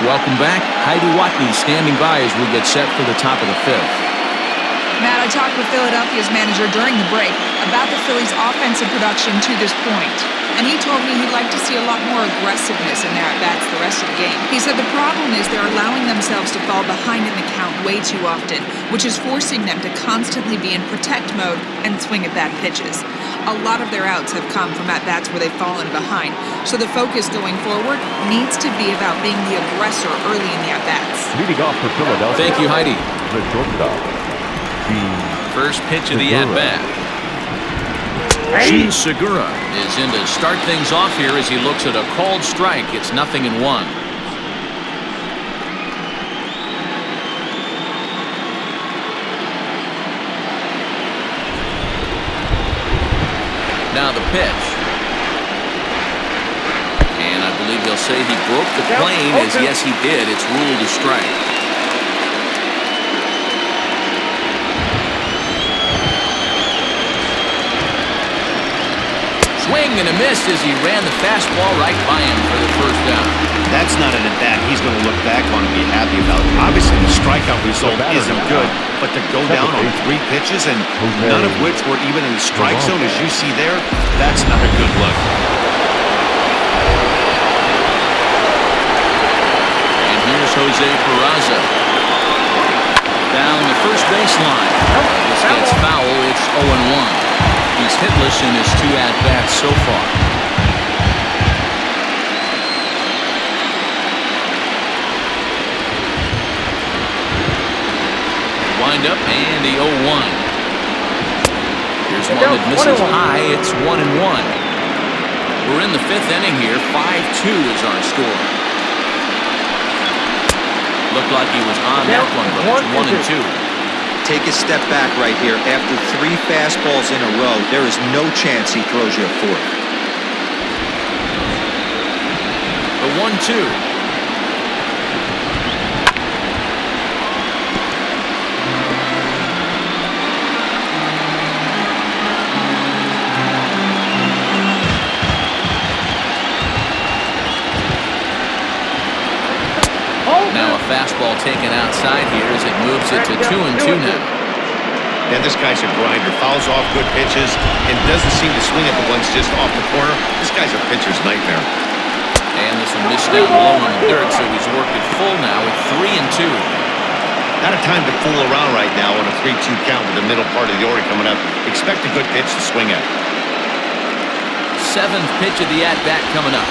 Welcome back. Heidi Watney standing by as we get set for the top of the fifth. Matt, I talked with Philadelphia's manager during the break about the Phillies' offensive production to this point, and he told me he'd like to see a lot more aggressiveness in their at-bats the rest of the game. He said the problem is they're allowing themselves to fall behind in the count way too often, which is forcing them to constantly be in protect mode and swing at bad pitches. A lot of their outs have come from at-bats where they've fallen behind, so the focus going forward needs to be about being the aggressor early in the at-bats. Leading off for Philadelphia. Thank you, Heidi. The shortstop, First pitch of the at-bat. Gene Segura is in to start things off here as he looks at a called strike. It's 0-1. Now the pitch. And I believe they'll say he broke the plane, as yes he did. It's ruled a strike. Swing and a miss as he ran the fastball right by him for the first down. That's not an at-bat he's going to look back on and be happy about. Obviously, the strikeout result isn't good, but to go down on 3 pitches and none of which were even in the strike zone, as you see there, that's not a good look. And here's Jose Peraza. Down the first baseline. This gets foul. It's 0-1. He's hitless in his 2 at-bats so far. Wind up and the 0-1. Here's one that misses high. It's 1-1. We're in the 5th inning here. 5-2 is our score. Looked like he was on that one, but it's 1-2. Take a step back right here. After 3 fastballs in a row, there is no chance he throws you a 4th. The 1-2. Now a fastball taken outside here as it moves it to 2-2 now. And this guy's a grinder. Fouls off good pitches and doesn't seem to swing at the ones just off the corner. This guy's a pitcher's nightmare. And this one missed down low in the dirt, so he's worked it full now at 3-2. Not a time to fool around right now on a 3-2 count with the middle part of the order coming up. Expect a good pitch to swing at. Seventh pitch of the at-bat coming up.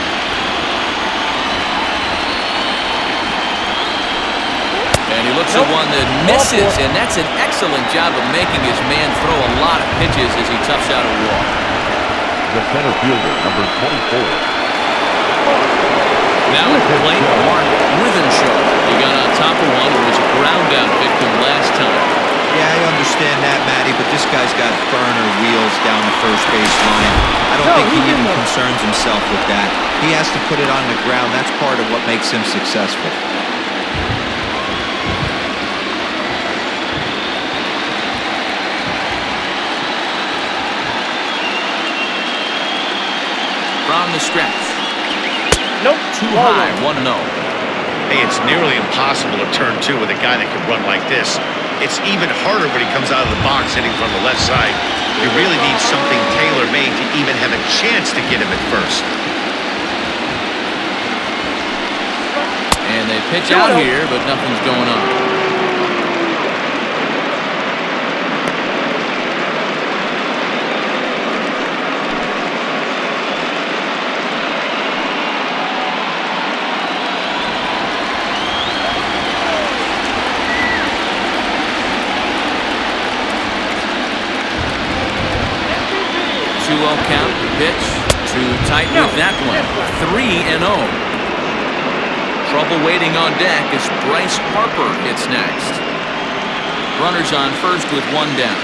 And he looks at one that misses, and that's an excellent job of making his man throw a lot of pitches as he toughs out a walk. The center fielder, number 24. Now at the plate, Mark Withenshaw. He got on top of one and was a ground out victim last time. Yeah, I understand that, Matty, but this guy's got burner wheels down the first base line. I don't think he even concerns himself with that. He has to put it on the ground. That's part of what makes him successful. From the stretch. Nope. Too high, 1-0. Hey, it's nearly impossible to turn two with a guy that can run like this. It's even harder when he comes out of the box hitting from the left side. You really need something tailor-made to even have a chance to get him at first. And they pitch out here, but nothing's going on. Count, pitch, too tight with that one. 3-0. Trouble waiting on deck as Bryce Harper hits next. Runners on first with one down.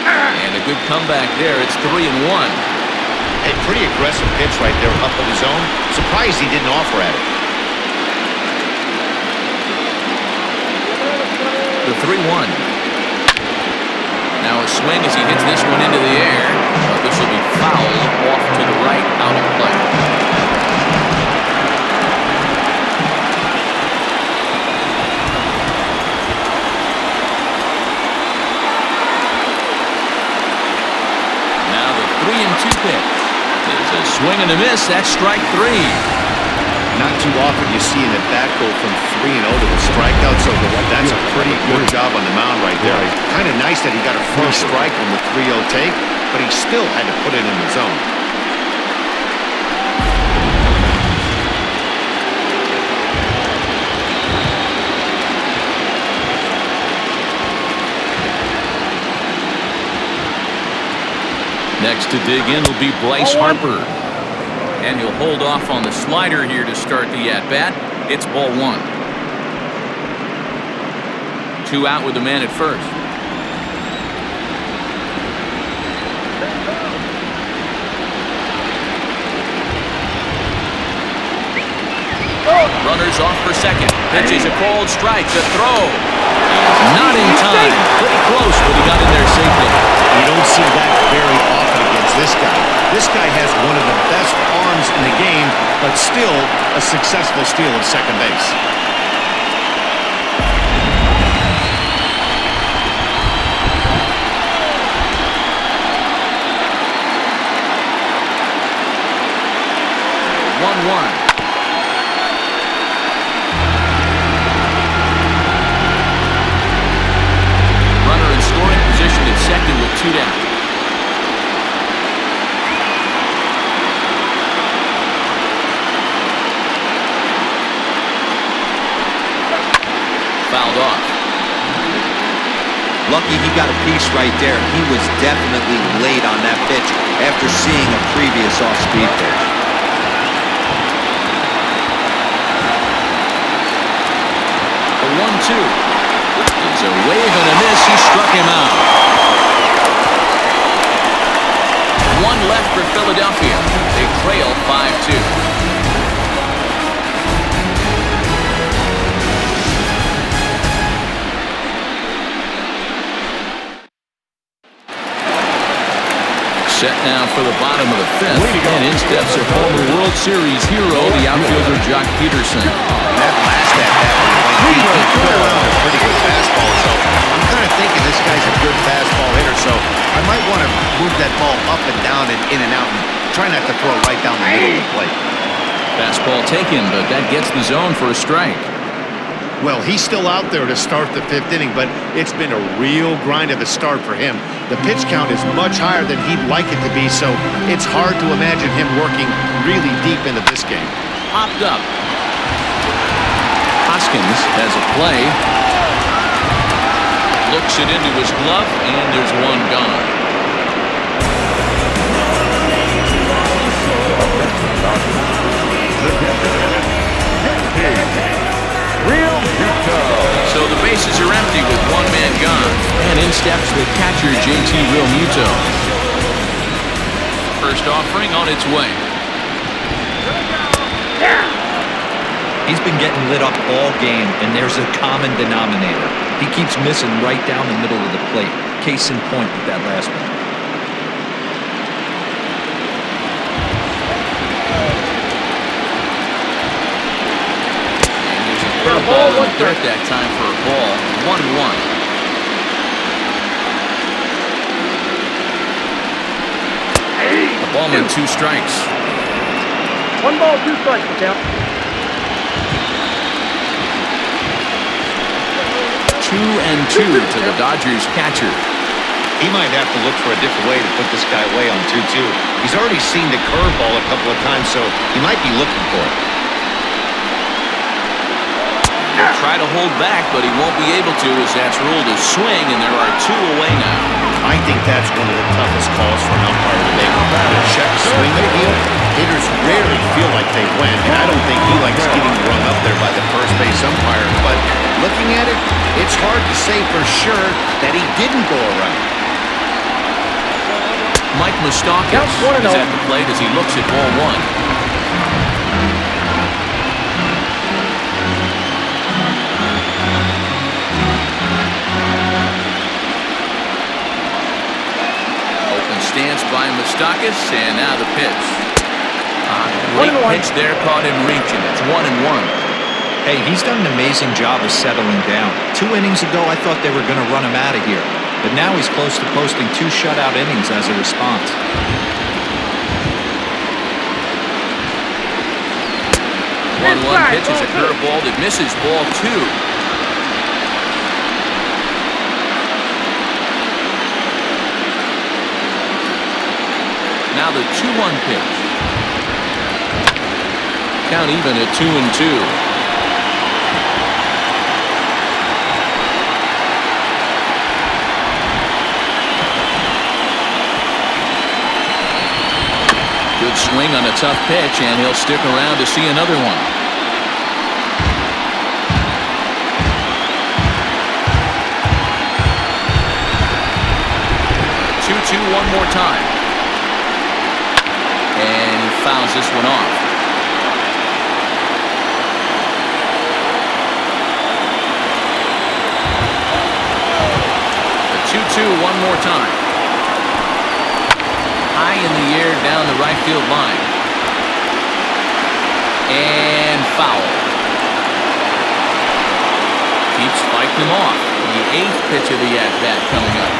And a good comeback there. It's 3-1. A pretty aggressive pitch right there up in the zone. Surprised he didn't offer at it. The 3-1. Now a swing as he hits this one into the air. But this will be fouled off to the right, out of play. Now the 3-2 pitch. There's a swing and a miss. That's strike three. Not too often you see an at-bat go from 3-0 to a strikeout, so that's a pretty good job on the mound right there. Kind of nice that he got a first strike on the 3-0 take, but he still had to put it in the zone. Next to dig in will be Bryce Harper. And he'll hold off on the slider here to start the at-bat. It's ball one. 2 out with the man at first. Runners off for second. Pitch is a called strike. The throw. Not in time. Pretty close, but he got in there safely. You don't see that very often against this guy. This guy has one of the best arms in the game, but still a successful steal of second base. Runner in scoring position at second with 2 down. Fouled off. Lucky he got a piece right there. He was definitely late on that pitch after seeing a previous off-speed pitch. The 1-2. It's a wave and a miss. He struck him out. 1 left for Philadelphia. They trail 5-2. Set now for the bottom of the 5th, and in steps a former World Series hero, the outfielder Jock Peterson. That last at-bat, he put around a pretty good fastball, so I'm kind of thinking this guy's a good fastball hitter, so I might want to move that ball up and down and in and out and try not to throw it right down the middle of the plate. Fastball taken, but that gets the zone for a strike. Well, he's still out there to start the 5th inning, but it's been a real grind of a start for him. The pitch count is much higher than he'd like it to be, so it's hard to imagine him working really deep into this game. Popped up. Hoskins has a play. Looks it into his glove, and there's one gone. So the bases are empty with one man gone. And in steps the catcher, JT Realmuto. First offering on its way. He's been getting lit up all game, and there's a common denominator. He keeps missing right down the middle of the plate. Case in point with that last one. Curveball in the dirt that time for a ball. 1-1. A ball and 2 strikes. 1 ball, 2 strikes, Cal. 2-2 to the Dodgers catcher. He might have to look for a different way to put this guy away on 2-2. He's already seen the curveball a couple of times, so he might be looking for it. Try to hold back, but he won't be able to as that's ruled a swing, and there are 2 away now. I think that's one of the toughest calls for an umpire to make. The check swing appeal, hitters rarely feel like they win, and I don't think he likes getting run up there by the first base umpire. But looking at it, it's hard to say for sure that he didn't go around. Mike Moustakas is at the plate as he looks at ball 1. Stance by Moustakas, and now the pitch. Great pitch there, caught him reaching. It's 1-1. Hey, he's done an amazing job of settling down. 2 innings ago, I thought they were going to run him out of here. But now he's close to posting 2 shutout innings as a response. 1-1 pitch is a curveball that misses ball 2. Now the 2-1 pitch. Count even at 2-2. Good swing on a tough pitch, and he'll stick around to see another one. 2-2 one more time. And he fouls this one off. The 2-2 one more time. High in the air down the right field line. And foul. Keeps fighting him off. The 8th pitch of the at-bat coming up.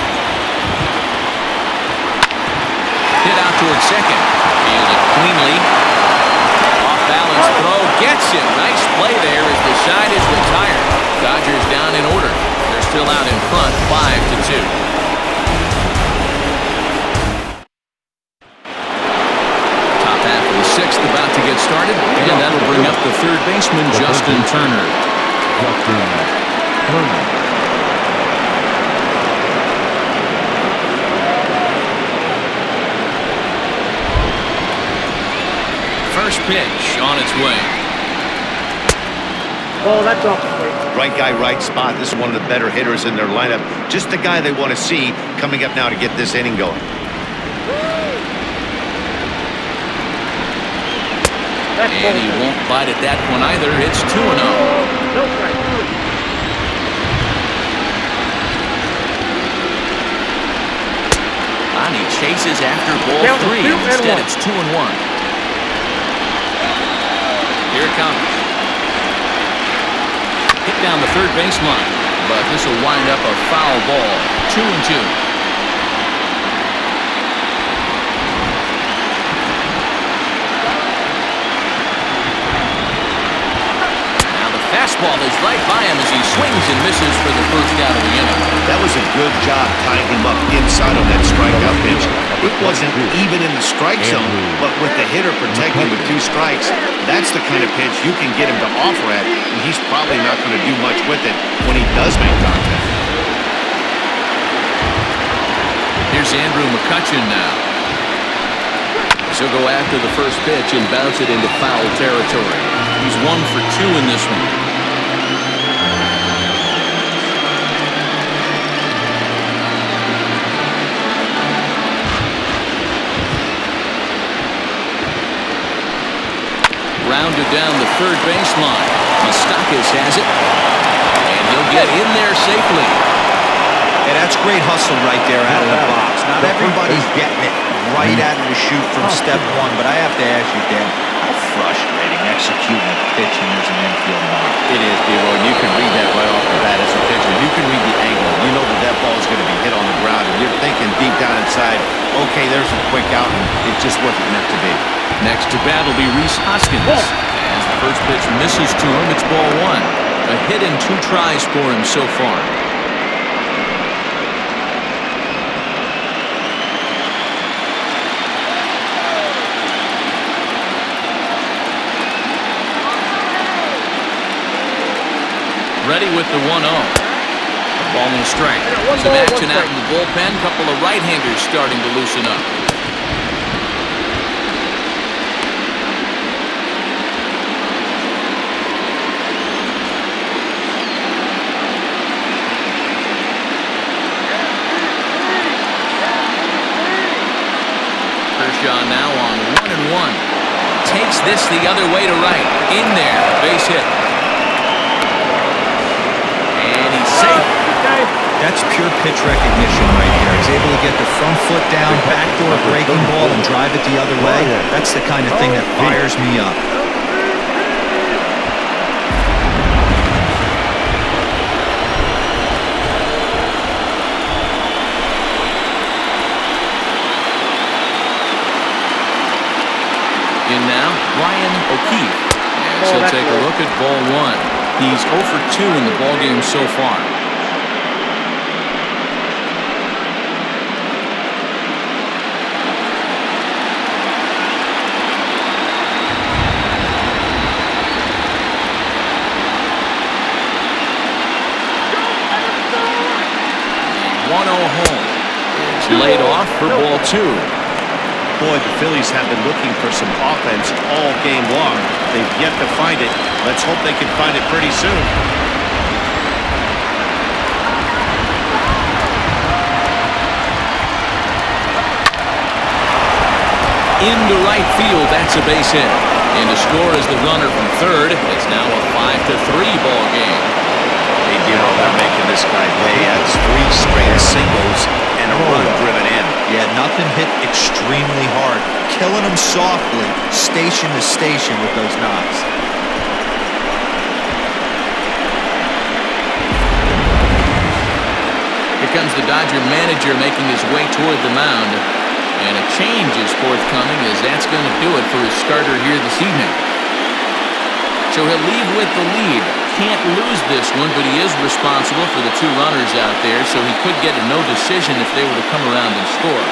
Hit out towards second. Fielded cleanly. Off balance throw. Gets it. Nice play there as the side is retired. Dodgers down in order. They're still out in front, 5-2. Top half of the 6th about to get started. And that'll bring up the third baseman, Justin Turner. First pitch on its way. Oh, that's off the plate. Right guy, right spot. This is one of the better hitters in their lineup. Just the guy they want to see coming up now to get this inning going. And he won't bite at that one either. It's 2-0. No strike. And he chases after ball 3. Instead, it's 2-1. Here it comes. Hit down the third baseline, but this will wind up a foul ball. 2-2. fastball is right by him as he swings and misses for the first out of the inning. That was a good job tying him up inside on that strikeout pitch. It wasn't even in the strike zone, but with the hitter protecting with 2 strikes, that's the kind of pitch you can get him to offer at, and he's probably not going to do much with it when he does make contact. Here's Andrew McCutchen now. He'll go after the first pitch and bounce it into foul territory. He's 1 for 2 in this one. Rounded down the third baseline. Moustakas has it. And he'll get in there safely. Yeah, that's great hustle right there out of the box. Not everybody's getting it right out of the chute from step 1, but I have to ask you, Dan, how frustrating executing a pitch and there's an infield mark. It is, D-Roy, and you can read that right off the bat as a pitcher. You can read the angle. You know that that ball is going to be hit on the ground, and you're thinking deep down inside, okay, there's a quick out, and it just wasn't meant to be. Next to bat will be Rhys Hoskins. As the first pitch misses to him, it's ball 1. A hit in 2 tries for him so far. Ready with the 1-0. Ball and strike. Some action out in the bullpen. Couple of right-handers starting to loosen up. Kershaw now on 1-1. Takes this the other way to right. In there. Base hit. That's pure pitch recognition right here. He's able to get the front foot down, backdoor breaking ball, and drive it the other way. That's the kind of thing that fires me up. In now, Ryan O'Keefe. As he'll take a look at ball 1. He's 0 for 2 in the ballgame so far. Home. It's laid off for ball 2. Boy, the Phillies have been looking for some offense all game long. They've yet to find it. Let's hope they can find it pretty soon. Into right field, that's a base hit. And to score is the runner from third. It's now a 5-3 ball game. They're making this guy pay. That's 3 straight singles and a run driven in. Yeah, nothing hit extremely hard. Killing him softly, station to station with those knocks. Here comes the Dodger manager making his way toward the mound. And a change is forthcoming as that's going to do it for his starter here this evening. So he'll leave with the lead. Can't lose this one, but he is responsible for the 2 runners out there, so he could get a no decision if they were to come around and score.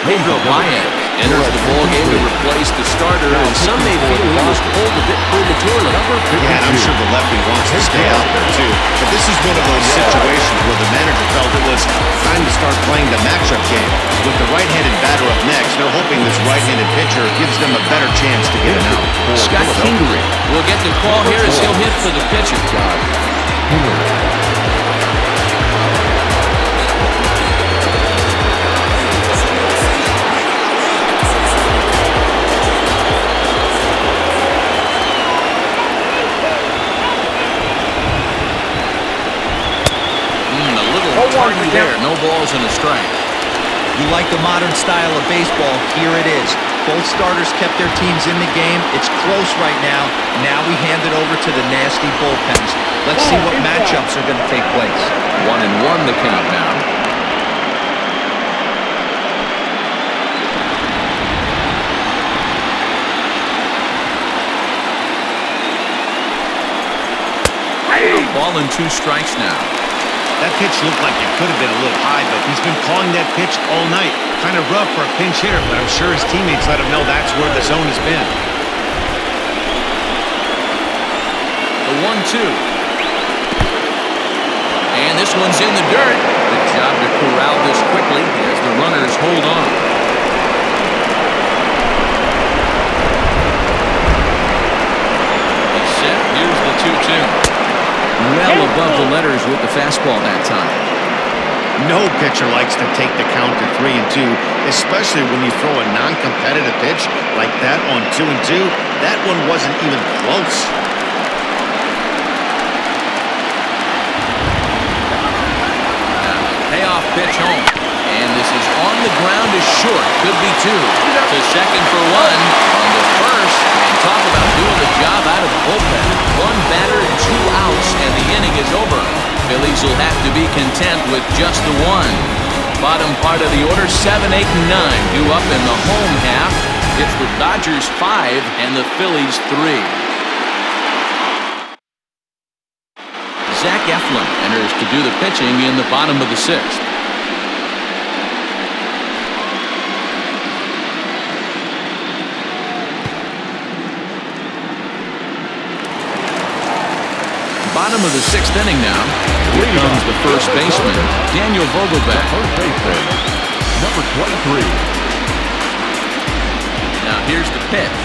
Pedro Baez enters the ballgame to replace the starter, and some may feel he was pulled a bit prematurely. Yeah, and I'm sure the lefty wants to stay out there, too. But this is one of those situations where the manager felt it was time to start playing the matchup game. With the right-handed batter up next, they're hoping this right-handed pitcher gives them a better chance to get an out. Scott Kingery will get the call here as he'll hit for the pitcher. Tardy there, no balls and a strike. You like the modern style of baseball, here it is. Both starters kept their teams in the game. It's close right now. Now we hand it over to the nasty bullpens. Let's see what matchups are going to take place. 1-1 the count now. ball and 2 strikes now. That pitch looked like it could have been a little high, but he's been calling that pitch all night. Kind of rough for a pinch hitter, but I'm sure his teammates let him know that's where the zone has been. The 1-2. And this one's in the dirt. Good job to corral this quickly as the runners hold on. He's set. Here's the 2-2. Well above the letters with the fastball that time. No pitcher likes to take the count to 3-2, especially when you throw a non-competitive pitch like that on 2-2. That one wasn't even close. Now, payoff pitch home. And this is on the ground is short. Could be 2. To second for 1 on the first. And talk about doing the job out of the bullpen. 1 batter, 2 outs, and the inning is over. Phillies will have to be content with just the 1. Bottom part of the order, 7, 8, and 9 due up in the home half. It's the Dodgers 5 and the Phillies 3. Zach Eflin enters to do the pitching in the bottom of the 6th. Bottom of the 6th inning now. Here comes the first baseman, Daniel Vogelbach. First baseman, number 23. Now here's the pitch.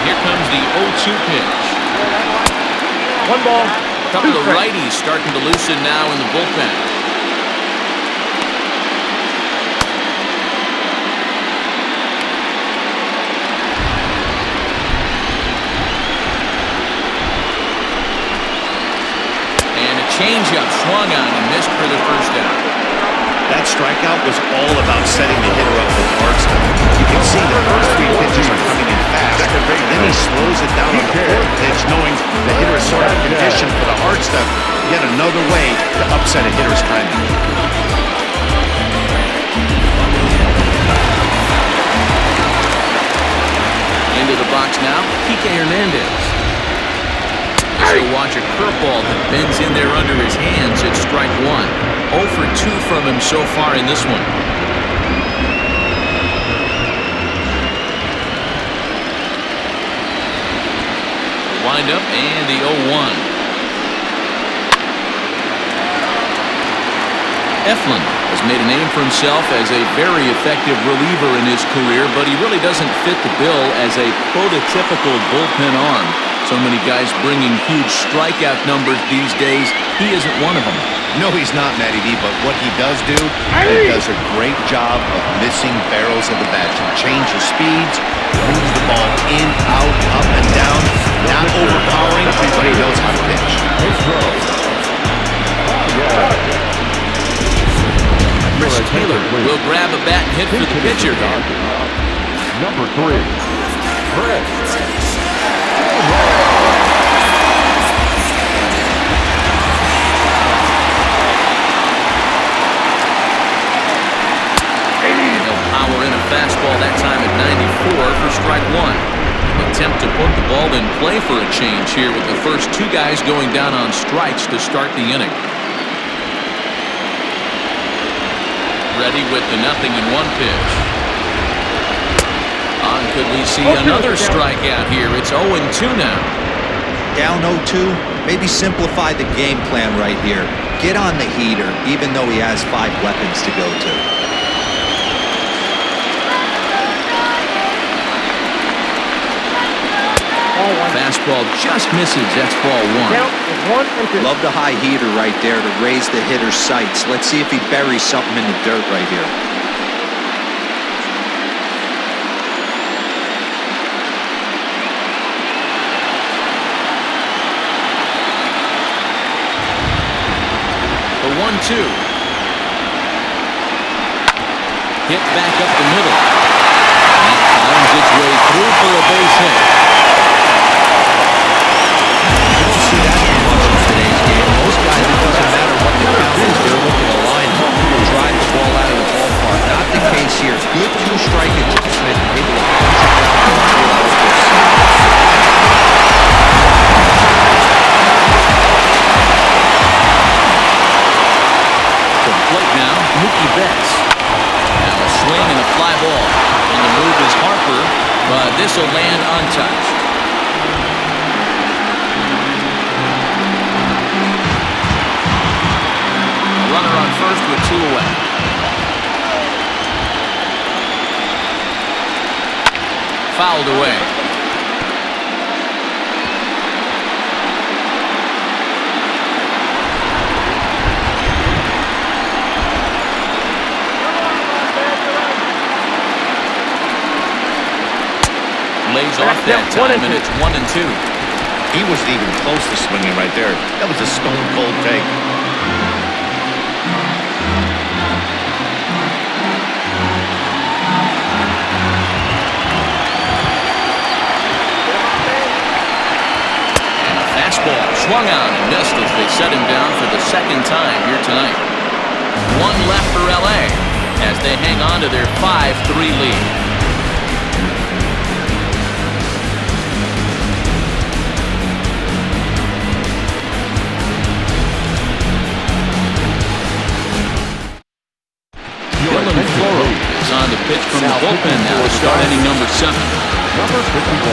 Here comes the 0-2 pitch. 1 ball. A couple of righties starting to loosen now in the bullpen. And a changeup swung on and missed for the first out. That strikeout was all about setting the hitter up with hard stuff. You can see the first 3 pitches are coming in fast, and then he slows it down on the 4th pitch, knowing the hitter is sort of conditioned for the hard stuff. Yet another way to upset a hitter's timing. Into the box now, Kike Hernandez. He'll watch a curveball that bends in there under his hands at strike 1. 0 for 2 from him so far in this one. Wind up and the 0-1. Eflin has made a name for himself as a very effective reliever in his career, but he really doesn't fit the bill as a prototypical bullpen arm. So many guys bringing huge strikeout numbers these days. He isn't one of them. No, he's not, Matty D, but what he does do, he does a great job of missing barrels of the bat. He changes speeds, moves the ball in, out, up, and down. Not overpowering, but he knows how to pitch. Chris Taylor will grab a bat and hit for the pitcher. Number 3, Chris. Power in a fastball that time at 94 for strike 1. Attempt to put the ball in play for a change here with the first 2 guys going down on strikes to start the inning. Ready with the 0-1 pitch. Could we see another strikeout here? It's 0-2 now. Down 0-2, maybe simplify the game plan right here. Get on the heater, even though he has 5 weapons to go to. Fastball just misses. That's ball 1. Count is 1-2. Love the high heater right there to raise the hitter's sights. Let's see if he buries something in the dirt right here. The 1-2. Hit back up the middle. That finds its way through for a base hit. You don't see that too much in today's game. Most guys, it doesn't matter what the count is, they're looking to line up, drive the ball out of the ballpark. Not the case here. Good two-strike adjustment, able to punch it down the field. That was good. To the plate now, Mookie Betts. Now a swing and a fly ball. On the move is Harper, but this will land untouched. A runner on first with 2 away. Fouled away. Lays off that time, and it's 1-2. He wasn't even close to swinging right there. That was a stone-cold take. And a fastball swung on and missed as they set him down for the second time here tonight. 1 left for L.A. as they hang on to their 5-3 lead. Is on the pitch from the bullpen now to start inning number 7. Number 51,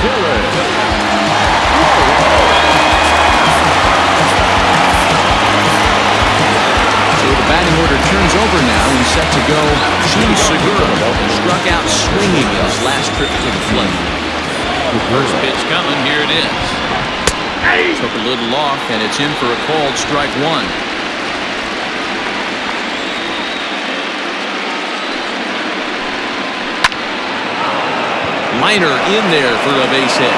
Phillies. So the batting order turns over now and set to go. Sheen Segura struck out swinging in his last trip to the plate. First pitch coming, here it is. Took a little off, and it's in for a called strike 1. Liner in there for a base hit.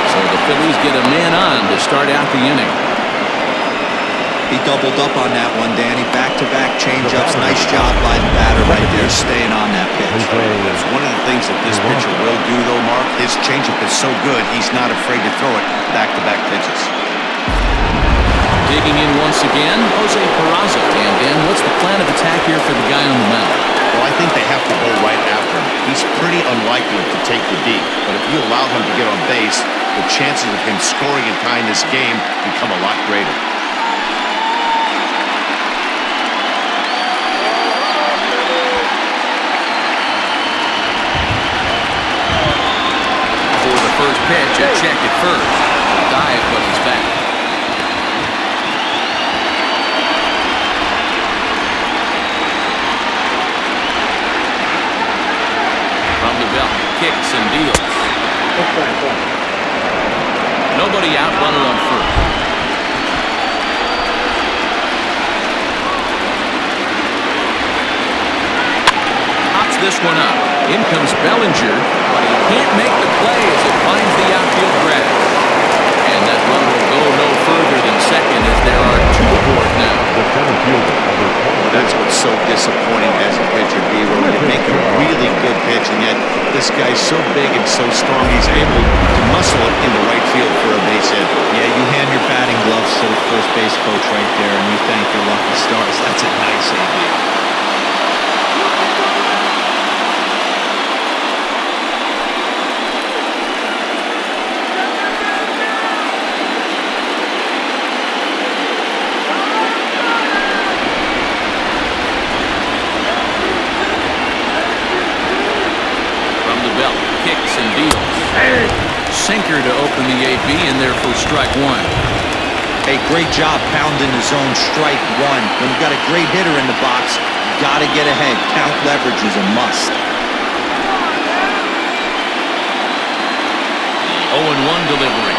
So the Phillies get a man on to start out the inning. He doubled up on that one, Danny. Back-to-back changeups. Nice job by the batter right there, staying on that pitch. It's one of the things that this pitcher will do, though, Mark. His changeup is so good, he's not afraid to throw it back-to-back pitches. Digging in once again, Jose Peraza. And Dan, what's the plan of attack here for the guy on the mound? Well, I think they have to go right after him. He's pretty unlikely to take the deep, but if you allow him to get on base, the chances of him scoring and tying this game become a lot greater. For the first pitch, a check at first. Dive, but he's back. Kicks and deals. Nobody out, runner on first. Pops this one up. In comes Bellinger, but he can't make the play as it finds the outfield grass. And that run will go no further than second as there are 2 aboard now. The center fielder, number 20. That's what's so disappointing as a pitcher, D. Where you make a really good pitch, and yet this guy's so big and so strong, he's able to muscle it into right field for a base hit. Yeah, you hand your batting gloves to the first base coach right there, and you thank your lucky stars. That's a nice idea. Kicks and deals. Sinker to open the AB in there for strike 1. Hey, great job pounding the zone, strike 1. When you've got a great hitter in the box, you got to get ahead. Count leverage is a must. 0-1 delivery.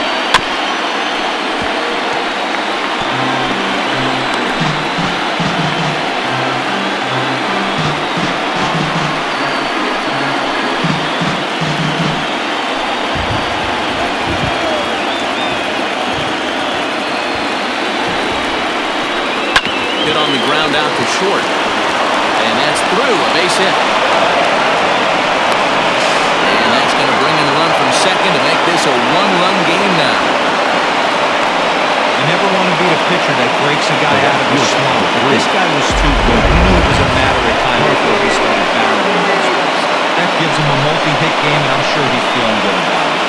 Hit on the ground out to short. And that's through. A hit. And that's going to bring in the run from second to make this a one-run game now. You never want to be a pitcher that breaks a guy out of his slump. But this guy was too good. He knew it was a matter of time before he started barreling those ones. That gives him a multi-hit game, and I'm sure he's feeling good about it.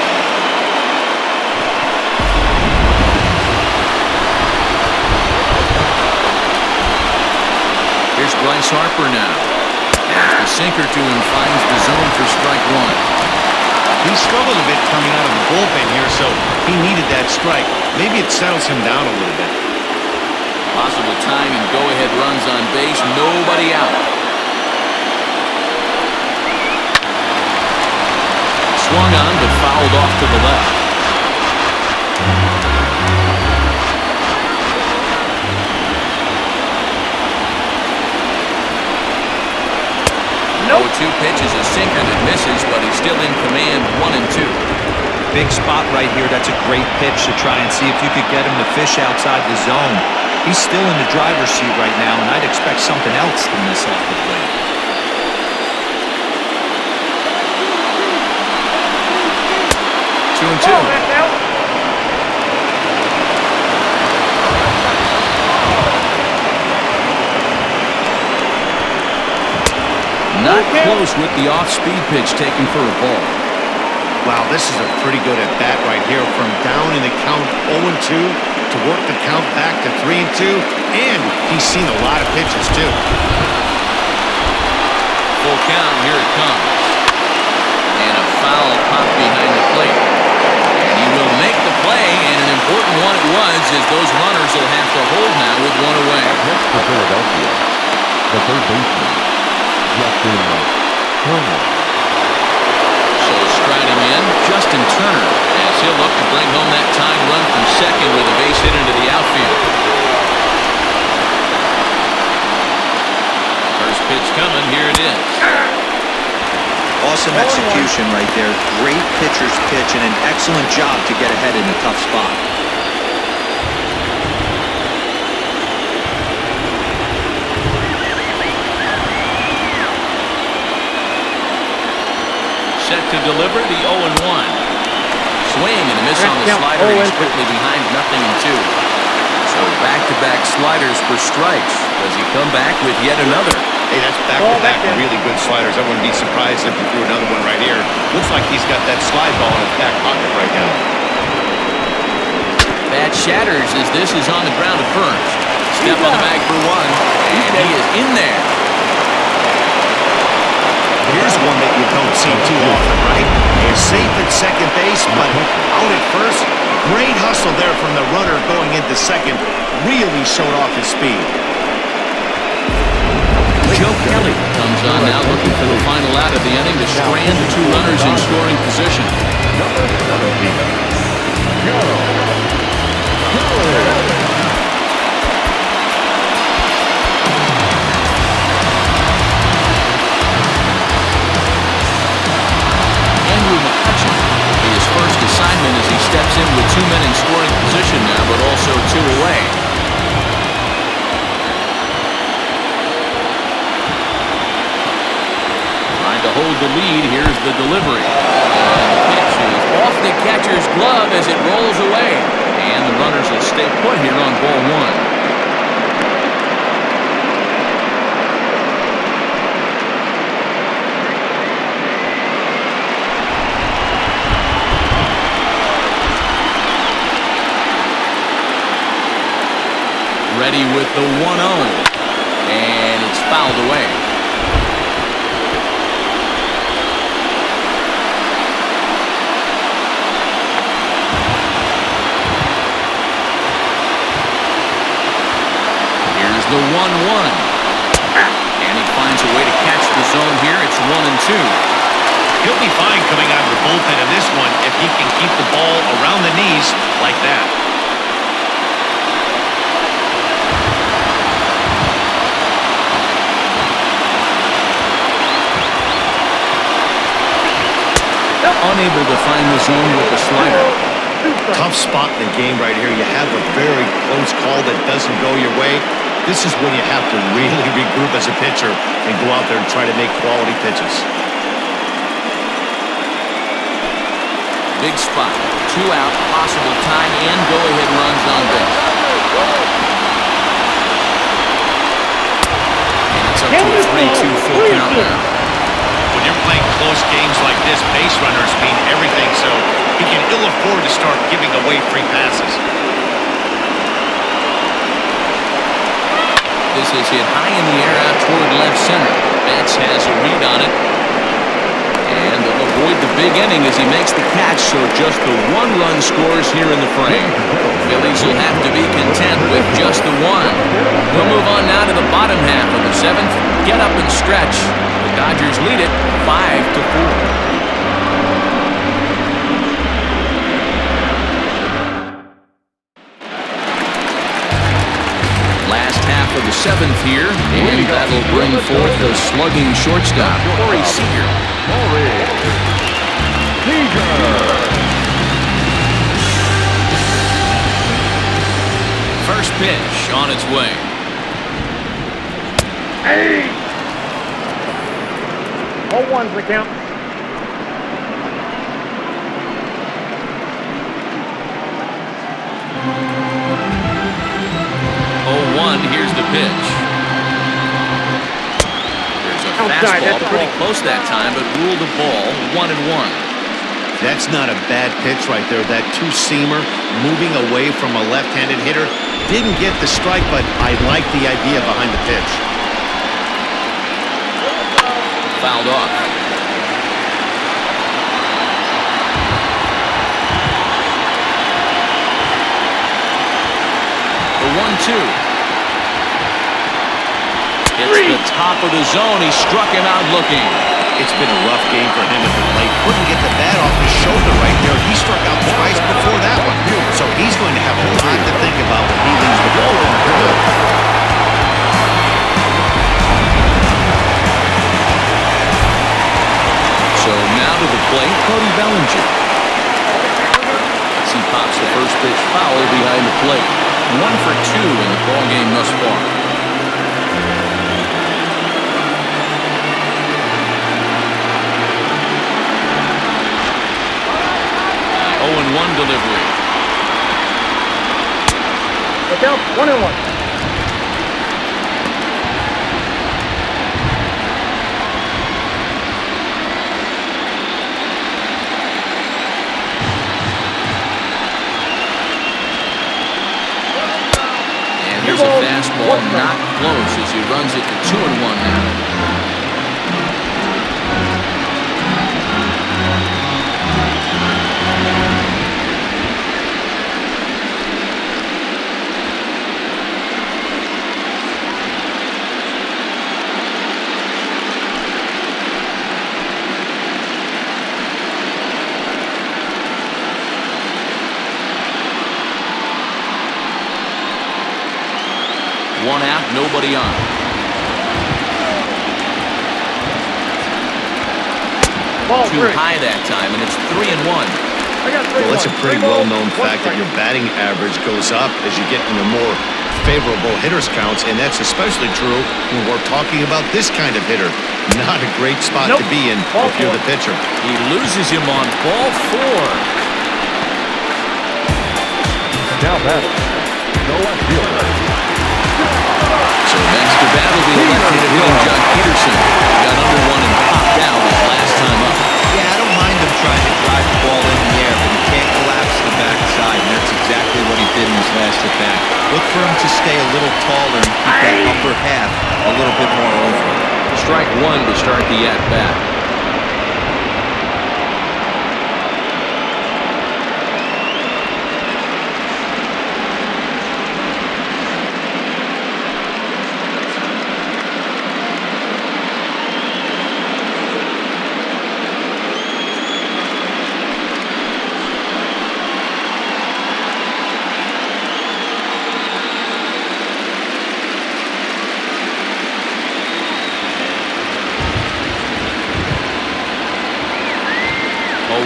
Here's Bryce Harper now. As the sinker to him finds the zone for strike one. He struggled a bit coming out of the bullpen here, so he needed that strike. Maybe it settles him down a little bit. Possible tying and go-ahead runs on base. Nobody out. Swung on, but fouled off to the left. Nope. 0-2 pitch is a sinker that misses, but he's still in command, 1-2. Big spot right here. That's a great pitch to try and see if you could get him to fish outside the zone. He's still in the driver's seat right now, and I'd expect something else to miss off the plate. Two and Ball, two. that's out. Not close with the off-speed pitch taken for a ball. Wow, this is a pretty good at-bat right here. From down in the count 0-2 to work the count back to 3-2. And he's seen a lot of pitches, too. Full count, here it comes. And a foul pop behind the plate. And he will make the play, and an important one it was, as those runners will have to hold now with one away. Next for Philadelphia, the third baseman, Justin Turner. So striding in, Justin Turner, as he'll look to bring home that tying run from second with a base hit into the outfield. First pitch coming, here it is. Awesome execution right there. Great pitcher's pitch and an excellent job to get ahead in a tough spot. Set to deliver the 0-1. Swing and a miss on the slider. He's quickly behind 0-2. So back-to-back sliders for strikes. Does he come back with yet another? Hey, that's back-to-back really good sliders. I wouldn't be surprised if he threw another one right here. Looks like he's got that slide ball in his back pocket right now. Bat shatters as this is on the ground at first. Step on the bag for one, and he is in there. Here's one that you don't see too often, right? He's safe at second base, but out at first. Great hustle there from the runner going into second. Really showed off his speed. Joe Kelly comes on now, looking for the final out of the inning to strand the two runners in scoring position. Number 17, Joe Kelly. His first assignment as he steps in with 2 men in scoring position now, but also 2 away. Trying to hold the lead. Here's the delivery. And the pitch is off the catcher's glove as it rolls away. And the runners will stay put here on ball one. Ready with the 1-0, and it's fouled away. Here's the 1-1, and he finds a way to catch the zone here. It's 1-2. He'll be fine coming out of the bullpen in this one if he can keep the ball around the knees like that. Unable to find the zone with the slider. Tough spot in the game right here. You have a very close call that doesn't go your way. This is when you have to really regroup as a pitcher and go out there and try to make quality pitches. Big spot. 2 out, possible tying and go-ahead runs on base. And it's up to a 3-2 full count now. When you're playing close games like this, base runners mean everything, so he can ill afford to start giving away free passes. This is hit high in the air out toward left center. Betts has a read on it. And they'll avoid the big inning as he makes the catch, so just the 1-run scores here in the frame. Phillies will have to be content with just the 1. We'll move on now to the bottom half of the 7th. Get up and stretch. The Dodgers lead it 5-4. For the 7th here, and that'll bring forth the slugging shortstop, Corey Seager. First pitch on its way. Hey! 0-1's the count. Here's the pitch. There's a fastball pretty close that time, but ruled a ball 1-1. That's not a bad pitch right there. That two-seamer moving away from a left-handed hitter. Didn't get the strike, but I like the idea behind the pitch. Fouled off. The 1-2. It's the top of the zone. He struck him out looking. It's been a rough game for him at the plate. Couldn't get the bat off his shoulder right there. He struck out twice before that one. So he's going to have a lot to think about when he leaves the ball in the field. So now to the plate, Cody Bellinger. As he pops the first pitch foul behind the plate. 1 for 2 in the ballgame thus far. 0-1 delivery. Look out, 1-1. And here's a fastball not close as he runs it to 2-1 now. One out, nobody on. Too high that time, and it's 3-1. Well, it's a pretty well-known fact that your batting average goes up as you get into more favorable hitters counts, and that's especially true when we're talking about this kind of hitter. Not a great spot to be in if you're the pitcher. He loses him on ball 4. Now batting, the left fielder. So next to bat will be the left-handed hitting John Peterson. He got under one and popped out his last time up. Yeah, I don't mind him trying to drive the ball in the air, but he can't collapse the backside, and that's exactly what he did in his last at-bat. Look for him to stay a little taller and keep that upper half a little bit more over. Strike 1 to start the at-bat.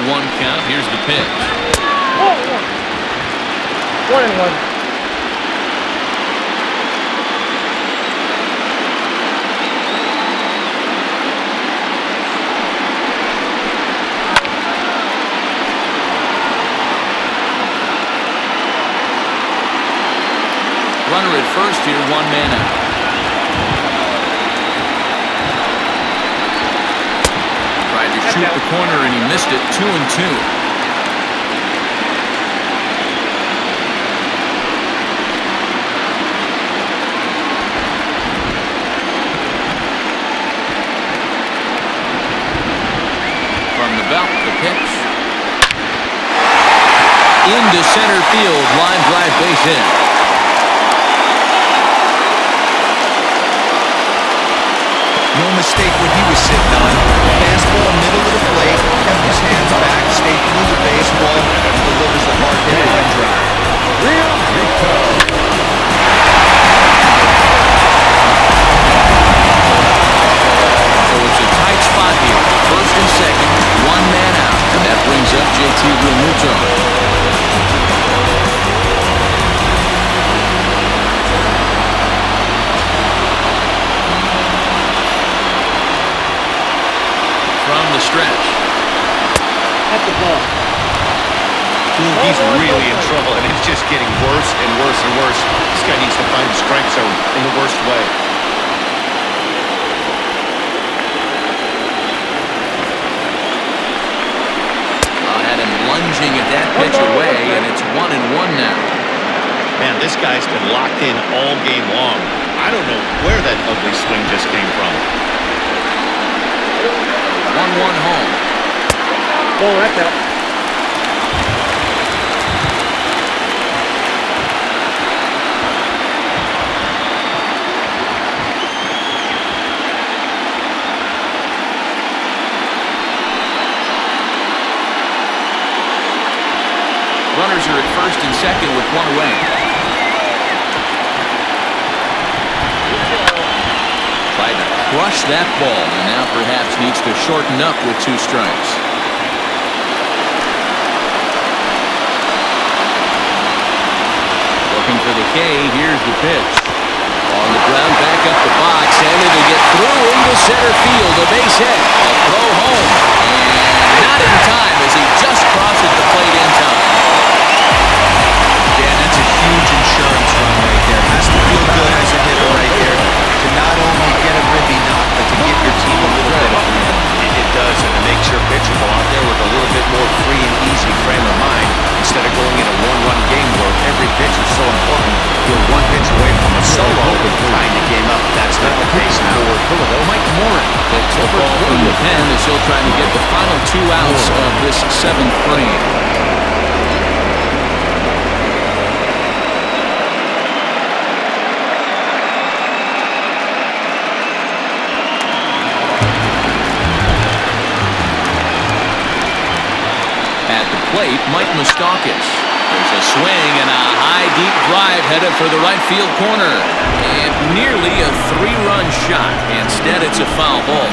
One count. Here's the pitch. 1-1. first here, one man out. Tried to shoot the corner and he missed it. 2-2. Belt, the pitch. Into center field, line drive, base hit. No mistake what he was sitting on. Fastball, middle of the plate, kept his hands back, stayed through the baseball, and delivers a hard hit line drive. So it's a tight spot here. First and second, one man out. And that brings up JT Realmuto. From the stretch. At the ball. He's really in trouble, and it's just getting worse and worse and worse. This guy needs to find the strike zone in the worst way. Lunging at that pitch away, and it's 1-1 now. Man, this guy's been locked in all game long. I don't know where that ugly swing just came from. 1-1 home. Oh, that's out. Runners are at first and second with one away. Tried to crush that ball and now perhaps needs to shorten up with 2 strikes. Looking for the K. Here's the pitch. On the ground, back up the box, and it'll get through into center field. A base hit. A throw home. And not in time as he just crosses the plate in time. Yeah, that's a huge insurance run right there. Has to feel good as a hitter right there to not only get a ribby knock, but to give your team a little bit of freedom. It does, and it makes your pitcher go out there with a little bit more free and easy frame of mind instead of going in a one-run game where every pitch is so important. You're one pitch away from a solo tying the game up. That's not the case now. Mike Moran takes the ball from the pen as he'll try to get the final 2 outs of this 7th frame. Plate, Mike Moustakas. There's a swing and a high, deep drive headed for the right field corner. And nearly a 3-run shot. Instead, it's a foul ball.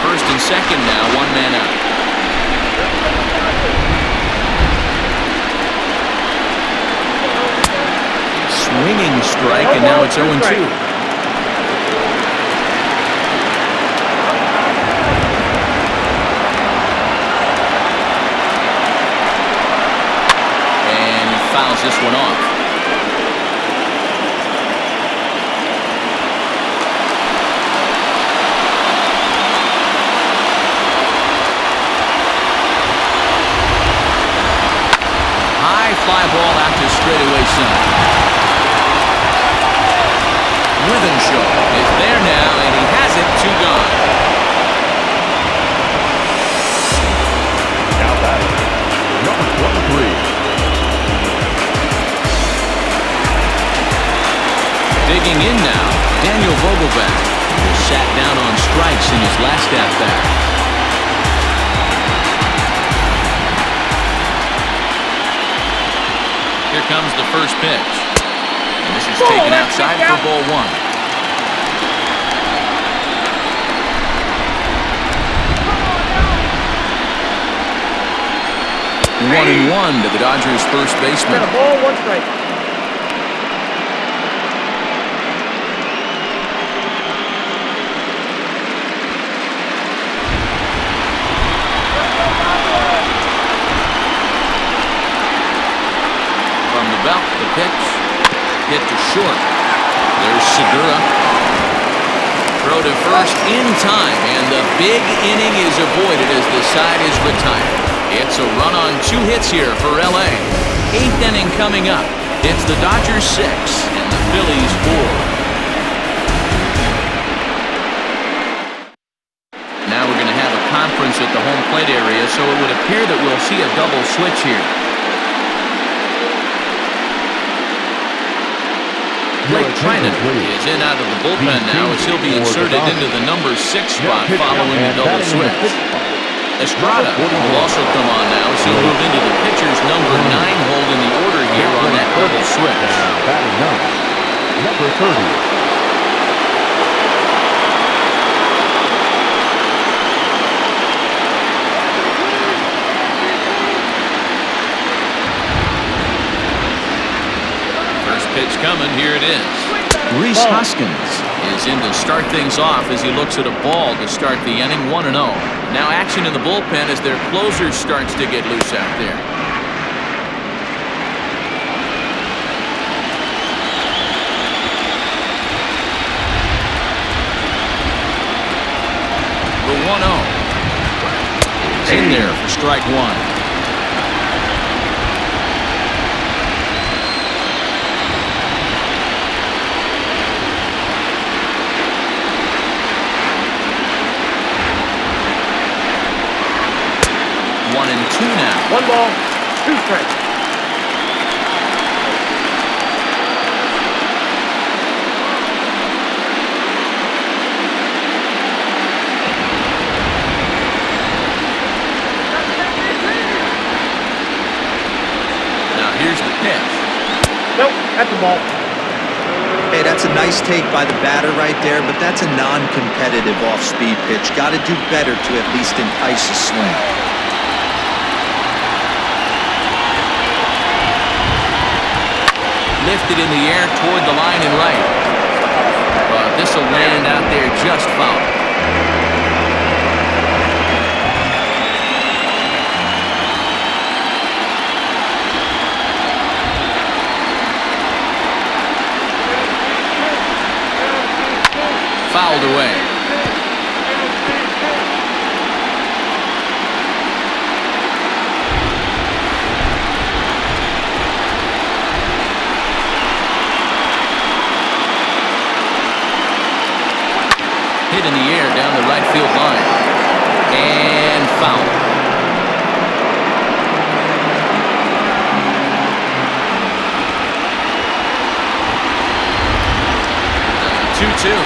First and second now, one man out. Swinging strike, and now it's 0-2. And he fouls this one off. High fly ball out to straightaway center. Withenshaw is there now, and he has it 2 gone. Now batting, number 23. Digging in now, Daniel Vogelback, who sat down on strikes in his last at-bat. Here comes the first pitch. And this is taken outside for ball 1. 1-1 to the Dodgers' first baseman. Got a ball, 1 strike. pitch. Hit to short. There's Segura. Throw to first in time, and the big inning is avoided as the side is retired. It's a run on 2 hits here for L.A. 8th inning coming up. It's the Dodgers 6 and the Phillies 4. Now we're going to have a conference at the home plate area, so it would appear that we'll see a double switch here. Blake Trinan is in out of the bullpen now as he'll be inserted into the number 6 spot following the double switch. Estrada will also come on now as he'll move into the pitcher's number 9 hold in the order here on that double switch. Batting ninth, number 30. Pitch coming, here it is. Rhys Hoskins is in to start things off as he looks at a ball to start the inning, 1-0. Now action in the bullpen as their closer starts to get loose out there. The 1-0 is in there for strike 1. Now. 1 ball, 2 strikes. Now here's the pitch. Nope, that's the ball. Hey, that's a nice take by the batter right there, but that's a non-competitive off-speed pitch. Got to do better to at least entice a swing. Lifted in the air toward the line and right. But this will land out there just foul. Fouled away. Hit in the air down the right field line. And foul. Two.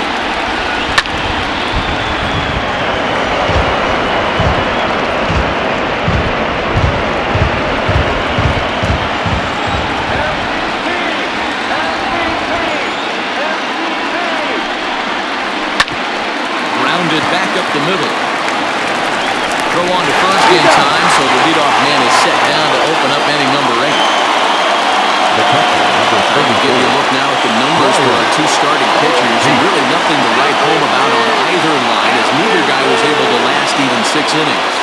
Back up the middle. Throw on to first in time, so the leadoff man is set down to open up inning number 8. Trying to give you a look now at the numbers for our 2 starting pitchers, and really nothing to write home about on either line, as neither guy was able to last even 6 innings.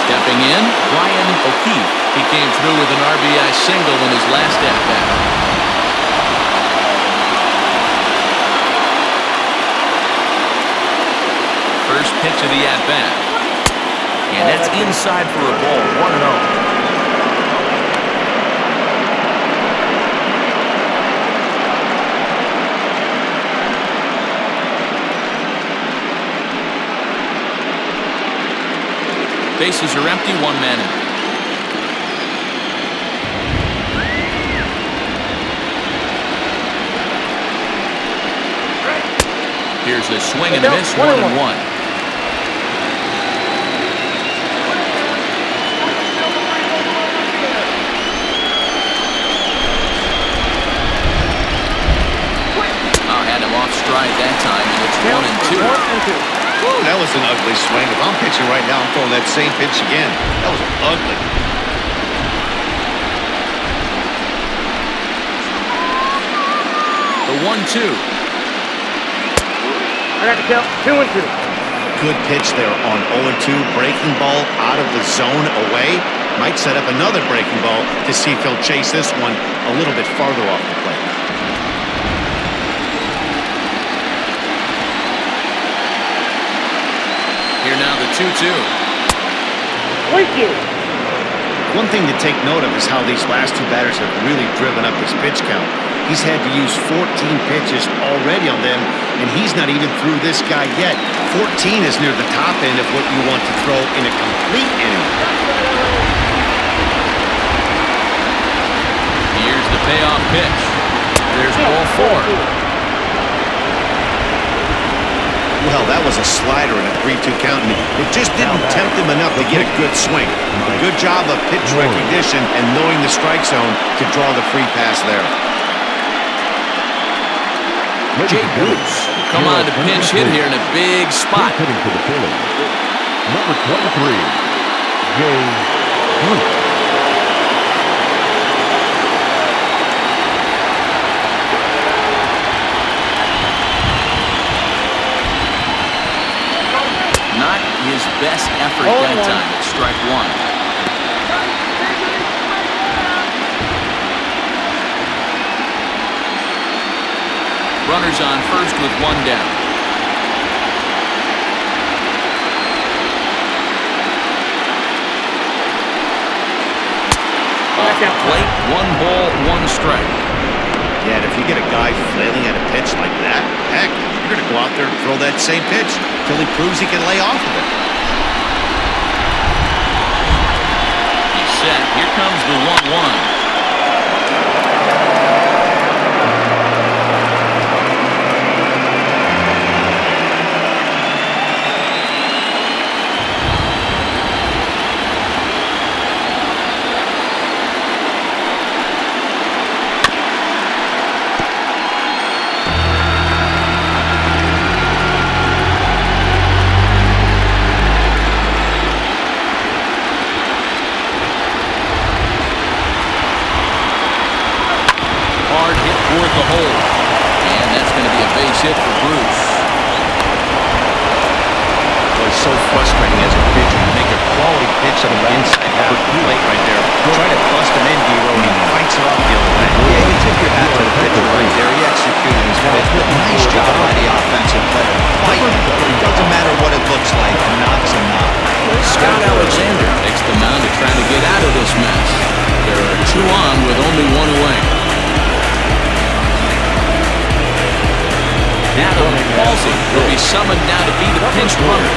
Stepping in, Ryan O'Keefe. He came through with an RBI single in his last at-bat. First pitch of the at-bat. And that's inside for a ball, 1-0. Bases are empty, 1 man in. Here's a swing and a miss, 1-1. Off stride that time, and it's 1-2. Whoa, that was an ugly swing. If I'm pitching right now, I'm throwing that same pitch again. That was ugly. The 1-2. I got the count. 2-2. good pitch there on 0-2. Breaking ball out of the zone away. Might set up another breaking ball to see if he'll chase this one a little bit farther off the plate. Here now the 2-2. Thank you. One thing to take note of is how these last two batters have really driven up his pitch count. He's had to use 14 pitches already on them, and he's not even through this guy yet. 14 is near the top end of what you want to throw in a complete inning. Here's the payoff pitch. There's ball 4. Well, that was a slider and a 3-2 count, and it just didn't tempt him enough to get a good swing. A good job of pitch recognition and knowing the strike zone to draw the free pass there. Jay Bruce come on to pinch hit here in a big spot. Hitting for the Phillies, number 23, Jay Bruce. Not his best effort that time at strike 1. Runners on first with 1 down. Off the plate, 1 ball, 1 strike. Yeah, and if you get a guy flailing at a pitch like that, heck, you're going to go out there and throw that same pitch till he proves he can lay off of it. He's set. Here comes the 1-1. Toward the hole. And that's going to be a base hit for Bruce. Well, it's so frustrating as a pitcher. You make a quality pitch on the inside half of the plate right there. Try to bust him in, D-Row, and he fights it off the other way. Yeah, you tip your hat to the pitcher right there. He executed his pitch. Nice job by the offensive player. Fighting. It doesn't matter what it looks like. A knock's a knock. Scott Alexander takes the mound to try to get out of this mess. There are 2 on with only 1 away. Adam Halsey will be summoned now to be the pinch runner.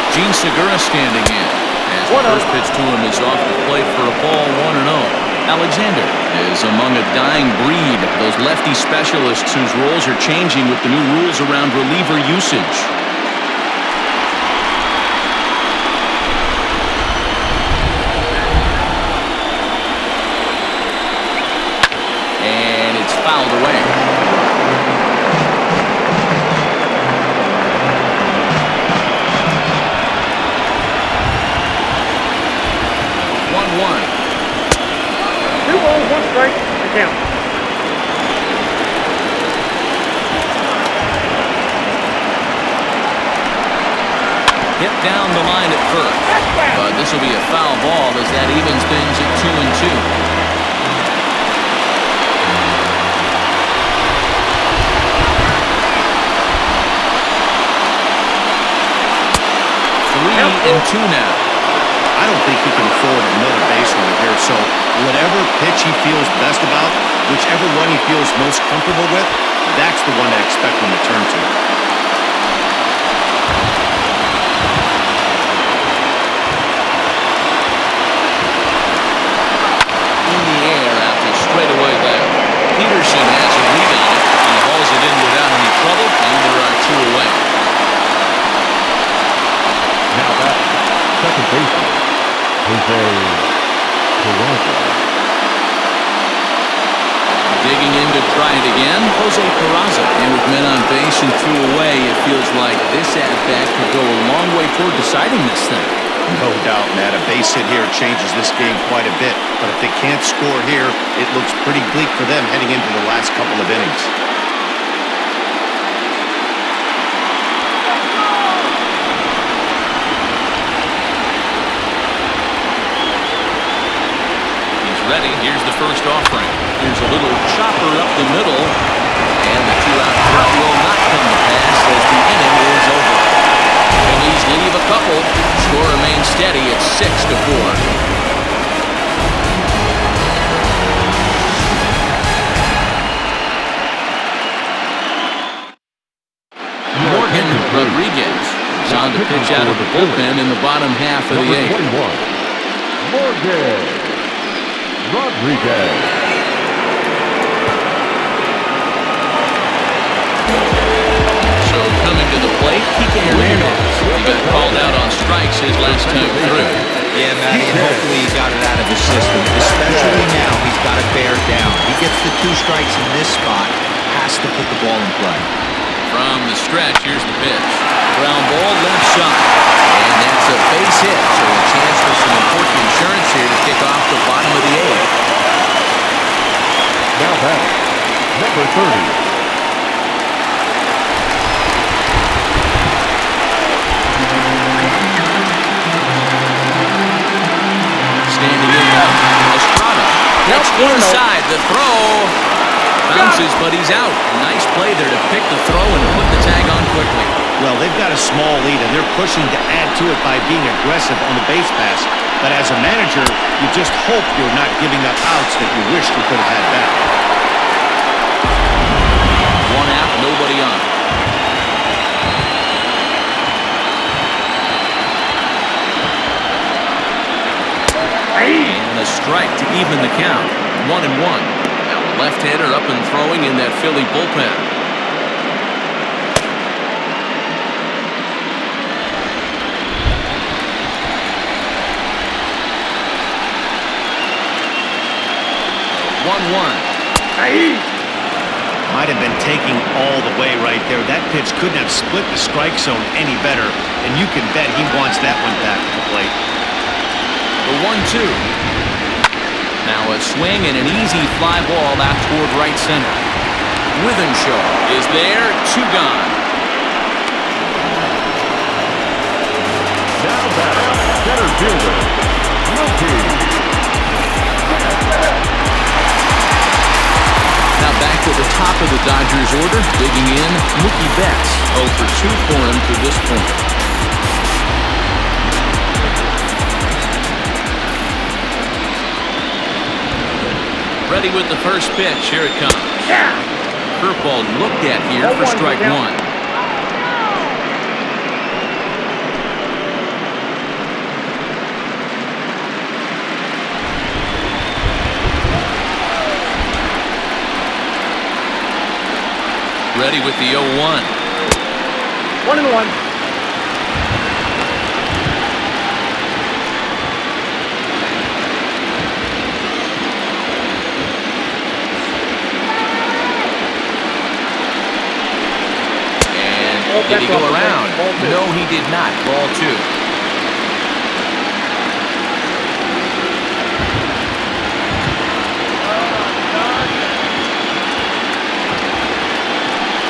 Gene Segura standing in as the first pitch to him is off the plate for a ball, 1-0. Alexander is among a dying breed, those lefty specialists whose roles are changing with the new rules around reliever usage. Fouled away. One. 2 balls, 1 strike, the count. Hit down the line at first. But this will be a foul ball as that evens things at 2-2. 3-2 now. I don't think he can afford another base runner here, so whatever pitch he feels best about, whichever one he feels most comfortable with, that's the one I expect him to turn to. In the air after straightaway there. Peterson has a lead on it. He hauls it in without any trouble, and there are 2 away. Now back, second baseman, Jose Peraza. Digging in to try it again, Jose Peraza. And with men on base and 2 away, it feels like this at-bat could go a long way toward deciding this thing. No doubt, Matt. A base hit here changes this game quite a bit. But if they can't score here, it looks pretty bleak for them heading into the last couple of innings. He's ready. Here's the first offering. Here's a little chopper up the middle. And the two-out throw will not come to pass as the inning is over. Phillies leave a couple. Score remains steady at 6-4. Rodriguez is on to pitch out of the bullpen in the bottom half of the eighth. Morgan Rodriguez. So coming to the plate, Kike Hernandez. He got called out on strikes his last time through. Yeah, Matty, and hopefully he got it out of his system. Especially now, he's got to bear down. He gets the 2 strikes in this spot, has to put the ball in play. From the stretch, here's the pitch. Ground ball, left side. And that's a base hit, so a chance for some important insurance here to kick off the bottom of the eighth. Now back, number 30. Standing in now, Estrada. That's inside the throw. Bounces, but he's out. Nice play there to pick the throw and put the tag on quickly. Well, they've got a small lead, and they're pushing to add to it by being aggressive on the base pass. But as a manager, you just hope you're not giving up outs that you wish you could have had back. 1 out, nobody on. And a strike to even the count. 1-1. Left-hander up and throwing in that Philly bullpen. Might have been taking all the way right there. That pitch couldn't have split the strike zone any better, and you can bet he wants that one back at the plate. The 1-2. Now a swing and an easy fly ball out toward right center. Withenshaw is there, 2 gone. Now back, center fielder, Mookie. Now back to the top of the Dodgers order, digging in, Mookie Betts. 0 for 2 for him to this point. Ready with the first pitch. Here it comes. Yeah. Curveball looked at here for strike 1. Ready with the 0-1. 1-1. Did he go around? No, he did not. Ball 2.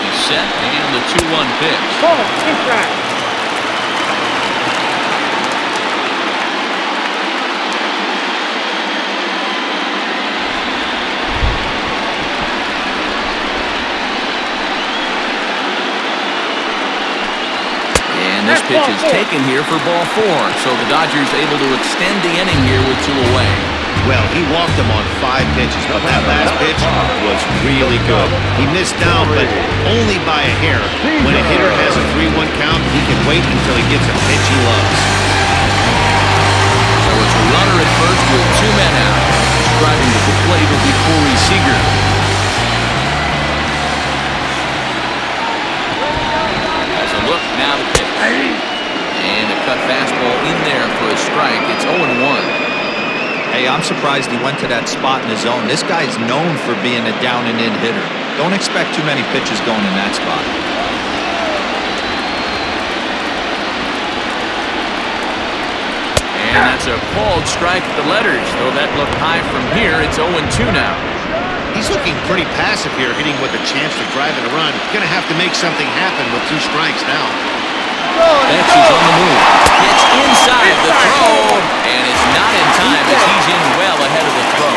He's set, and the 2-1 pitch. Ball, 2 strikes. This pitch is taken here for ball 4, so the Dodgers able to extend the inning here with 2 away. Well, he walked him on 5 pitches, but that last pitch was really good. He missed down, but only by a hair. When a hitter has a 3-1 count, he can wait until he gets a pitch he loves. So it's a runner at first with 2 men out. Driving to the plate will be Corey Seager. As a look, now the pitch. And a cut fastball in there for a strike. It's 0-1. Hey, I'm surprised he went to that spot in his zone. This guy's known for being a down-and-in hitter. Don't expect too many pitches going in that spot. And that's a called strike at the letters. Though that looked high from here, it's 0-2 now. He's looking pretty passive here, hitting with a chance to drive and run. Going to have to make something happen with 2 strikes now. Betsy's on the move. Gets inside the throw, and it's not in time as he's in well ahead of the throw.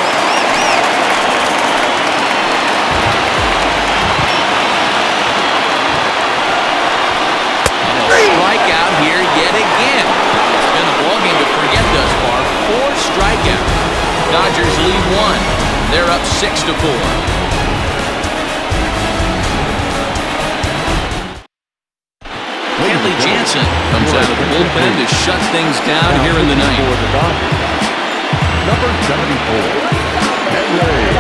And a strikeout here yet again. It's been a ballgame to forget thus far. 4 strikeouts. Dodgers lead 1. They're up 6-4. Kenley Jansen comes out of the bullpen to shut things down here in the ninth. Number 74, Kenley.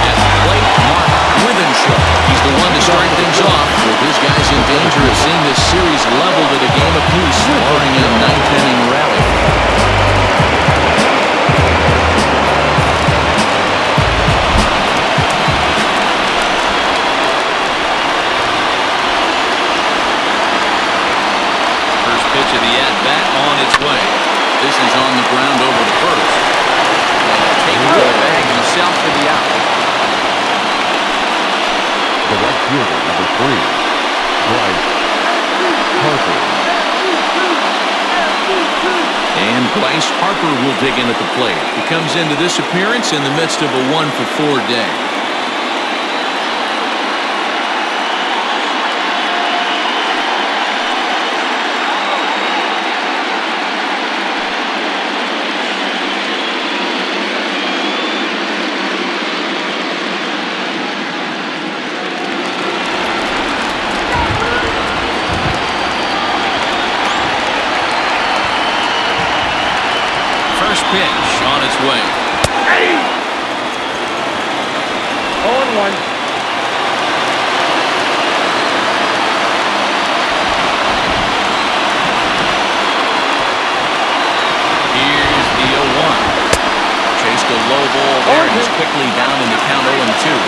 At the plate, Mark Withenshaw. He's the one to start things off, with his guys in danger of seeing this series leveled at a game apiece, barring a 9th-inning rally. Pitch of the at-bat on its way. This is on the ground over the first. Taking the bag himself for the out. The right fielder, number 3, Bryce Harper. And Bryce Harper will dig in at the plate. He comes into this appearance in the midst of a 1-for-4 day. Pitch on its way. 0-1. Here's the 0-1. Chased a low ball there. He's quickly down in the count 0-2.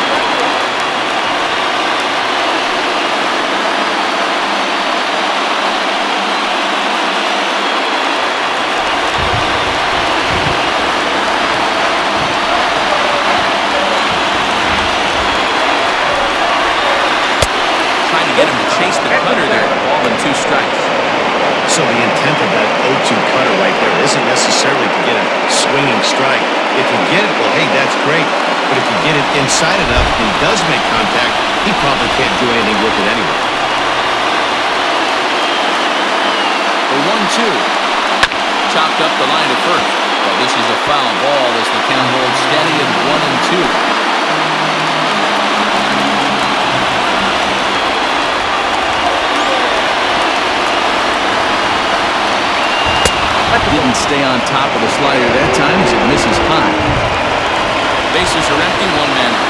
Get him to chase the cutter there. Ball and 2 strikes. So the intent of that 0-2 cutter right there isn't necessarily to get a swinging strike. If you get it, well, hey, that's great. But if you get it inside enough and he does make contact, he probably can't do anything with it anyway. The 1-2. Chopped up the line to first. Well, this is a foul ball as the count holds steady at 1-2. Didn't stay on top of the slider that time as it misses high. Bases are empty, 1 man out.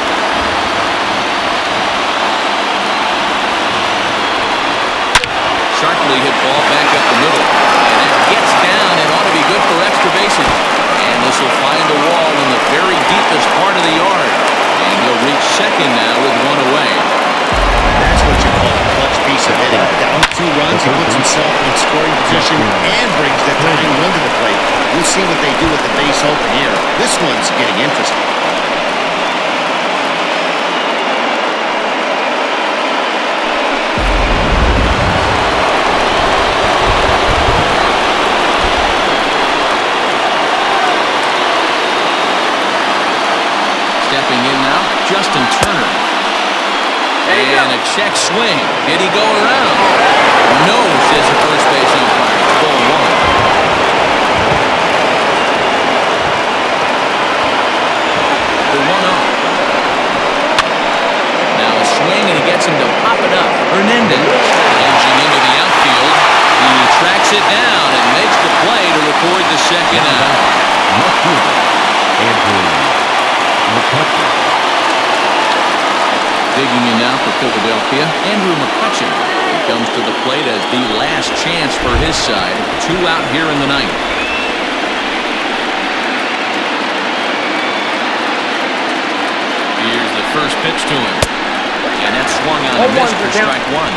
Sharply hit ball back up the middle. And it gets down and ought to be good for extra bases. And this will find the wall in the very deepest part of the yard. And he'll reach second now with 1 away. That's what you call a clutch piece of hitting. Down 2 runs, he puts himself in scoring position and brings the tying run to the plate. We'll see what they do with the base open here. This one's getting interesting. Stepping in now, Justin Turner. And a check swing. Did he go around? No, says the first base umpire. It's ball 1. The 1-0. Now a swing and he gets him to pop it up. Hernandez lunging into the outfield. He tracks it down and makes the play to record the second out. Left fielder, Andrew McCutcheon. Digging in now for Philadelphia, Andrew McCutcheon. He comes to the plate as the last chance for his side. 2 out here in the ninth. Here's the first pitch to him. And that's swung on and missed for strike 1.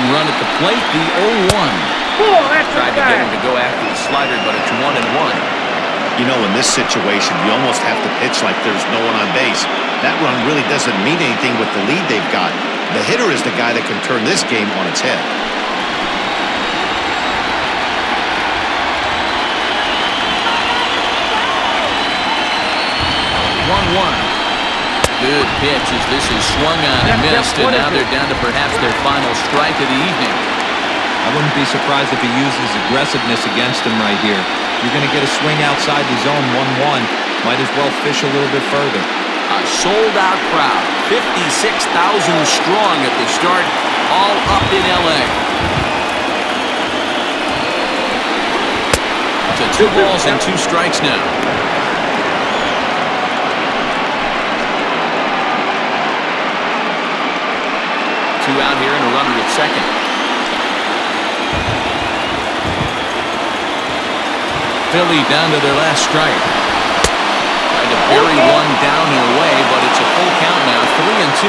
One run at the plate, the 0-1. Oh, that's Tried to get him to go after the slider, but it's 1-1. You know, in this situation, you almost have to pitch like there's no one on base. That run really doesn't mean anything with the lead they've got. The hitter is the guy that can turn this game on its head. 1-1. Good pitch as this is swung on and missed, and now they're down to perhaps their final strike of the evening. I wouldn't be surprised if he uses aggressiveness against him right here. You're going to get a swing outside the zone, 1-1. Might as well fish a little bit further. A sold-out crowd, 56,000 strong at the start, all up in L.A. So 2 balls and 2 strikes now. 2 out here and a runner at second. Philly down to their last strike. Tried to bury one down and away, but it's a full count now, 3-2.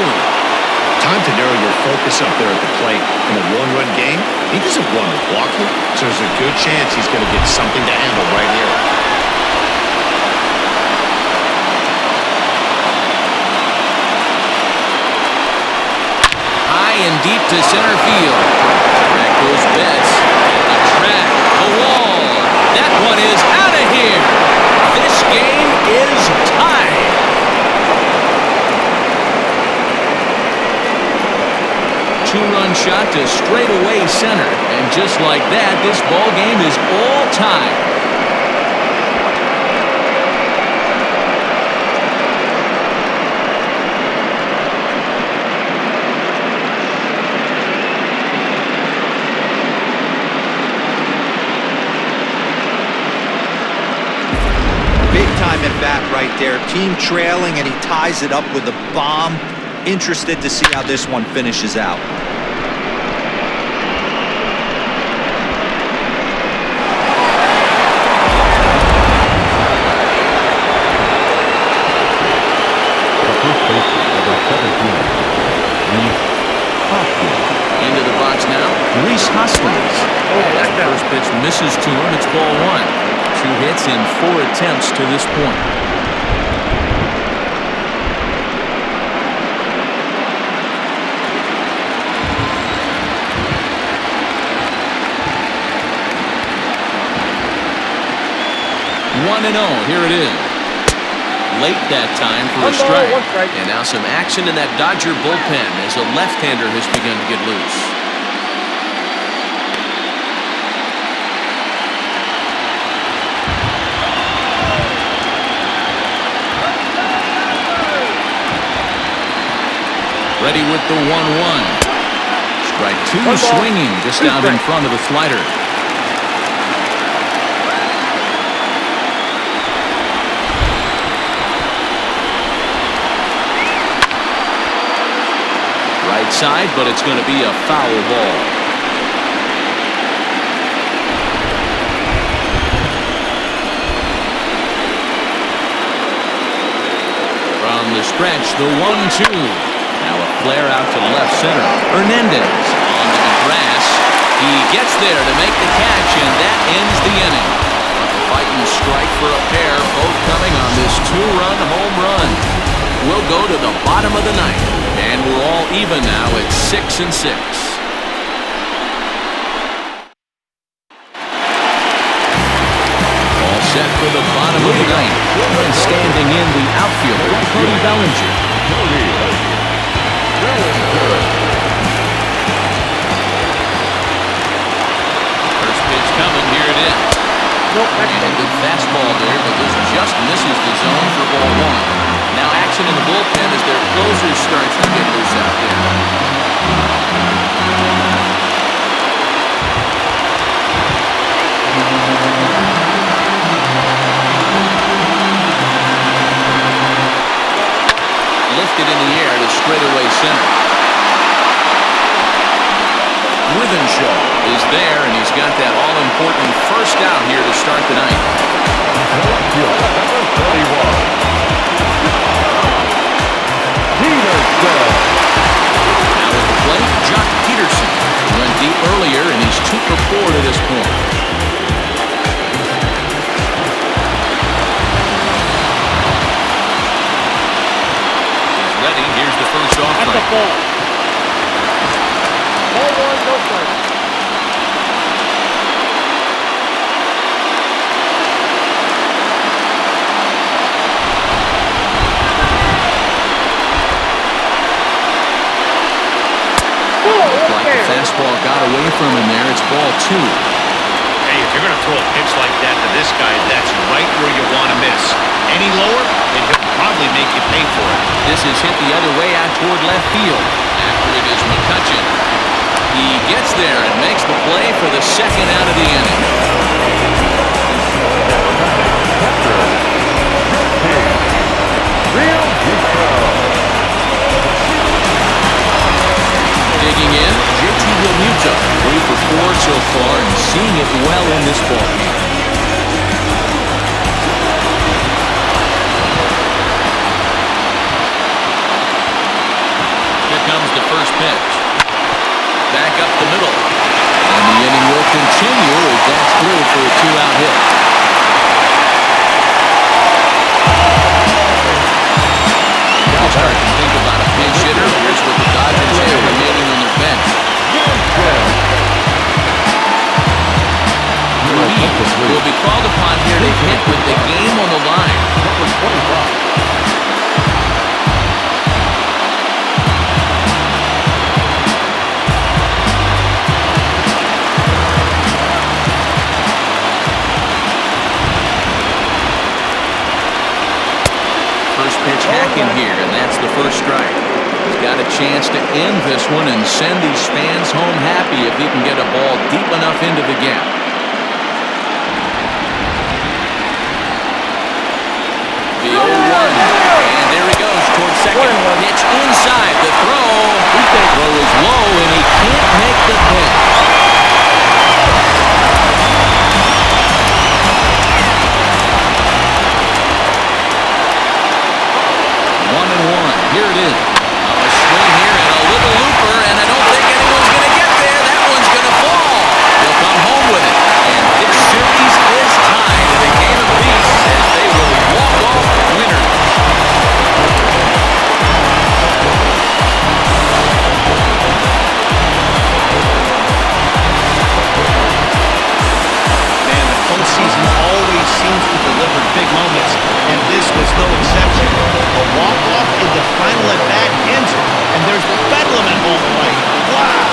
Time to narrow your focus up there at the plate. In a one-run game, he doesn't want to walk you, so there's a good chance he's going to get something to handle right here. High and deep to center field. Back goes Betts. The track, the wall. That one is out of here. This game is tied. Two-run shot to straightaway center. And just like that, this ball game is all tied. At bat right there, team trailing, and he ties it up with a bomb. Interested to see how this one finishes out. The first baseman, number 17, Reese Hoskins. Into the box now, Reese Hoskins. As the first pitch misses to him, it's ball 1. 2 hits in 4 attempts to this point. One and 0. Here it is. Late that time for a strike. And now some action in that Dodger bullpen as a left-hander has begun to get loose. Ready with the 1-1. Strike 2 swinging just out in front of the slider. Right side, but it's going to be a foul ball. From the stretch, the 1-2. Now a flare out to left center. Hernandez onto the grass. He gets there to make the catch, and that ends the inning. A fighting strike for a pair, both coming on this 2-run home run. We'll go to the bottom of the ninth, and we're all even now at 6-6. All set for the bottom of the ninth. And standing in the outfielder, Cody Bellinger. First pitch coming, here it is. And a good fastball there, but this just misses the zone for ball 1. Now action in the bullpen as their closer starts to get loose out there. Lifted in the air to straightaway center. Withenshaw is there, and he's got that all-important first out here to start the ninth. Now at the plate, Jock Peterson. When fastball got away from him there. It's ball 2. Hey, if you're going to throw a pitch like that to this guy, that's right where you want to miss. Any lower, and he'll probably make you pay for it. This is hit the other way out toward left field. After it is McCutchen. He gets there and makes the play for the second out of the inning. Digging in, JT Realmuto. 3 for 4 so far and seeing it well in this ballgame. Here comes the first pitch. Back up the middle. And the inning will continue as that's through for a 2-out hit. Now start to think about a pinch hitter. Here's what the Dodgers have remaining on their bench. Will be called upon here to hit with the game on the line. Number 25. First pitch hacking here, and that's the first strike. He's got a chance to end this one and send these fans home happy if he can get a ball deep enough into the gap. The 0-1, and there he goes towards second. Pitch inside, the throw. Throw is low, and he can't make the pitch. Here it is. A swing here and a little looper, and I don't think anyone's going to get there. That one's going to fall. He'll come home with it. And this series is tied in a game of peace as they will walk off winners. Man, the postseason always seems to deliver big moments, and this was no exception. A walk-off in the final at-bat ends it, and there's the bedlam at home plate. Wow!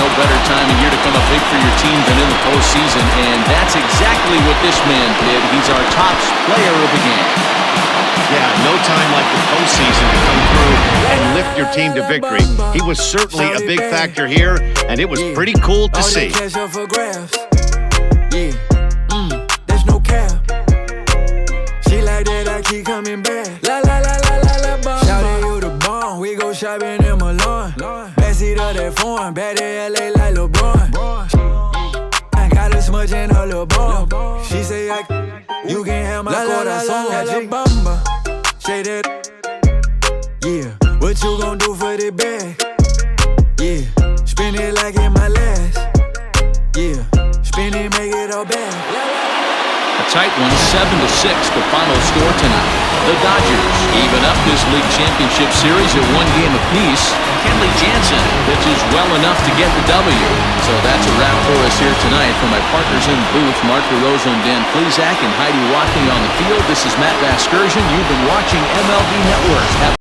No better time of year to come up big for your team than in the postseason, and that's exactly what this man did. He's our top player of the game. Yeah, no time like the postseason to come through and lift your team to victory. He was certainly a big factor here, and it was pretty cool to see. Yeah, there's no cap. She like that, I keep coming back. La la la la la la bomb. Shout out you the bomb, we go shopping in Milan. Backseat of that foreign, bad in LA like LeBron. I got a smudge in her little bomb. She say you can have my corazón. La bamba, say that. Yeah, what you gon' do for the bag? Yeah, spin it like in my last. Yeah, spin it, make it all back. A tight one, 7-6, the final score tonight. The Dodgers even up this league championship series at 1 game apiece. Kenley Jansen pitches well enough to get the W. So that's a wrap for us here tonight. For my partners in the booth, Mark DeRosa and Dan Plesac and Heidi Watney on the field, this is Matt Vasgersian. You've been watching MLB Network.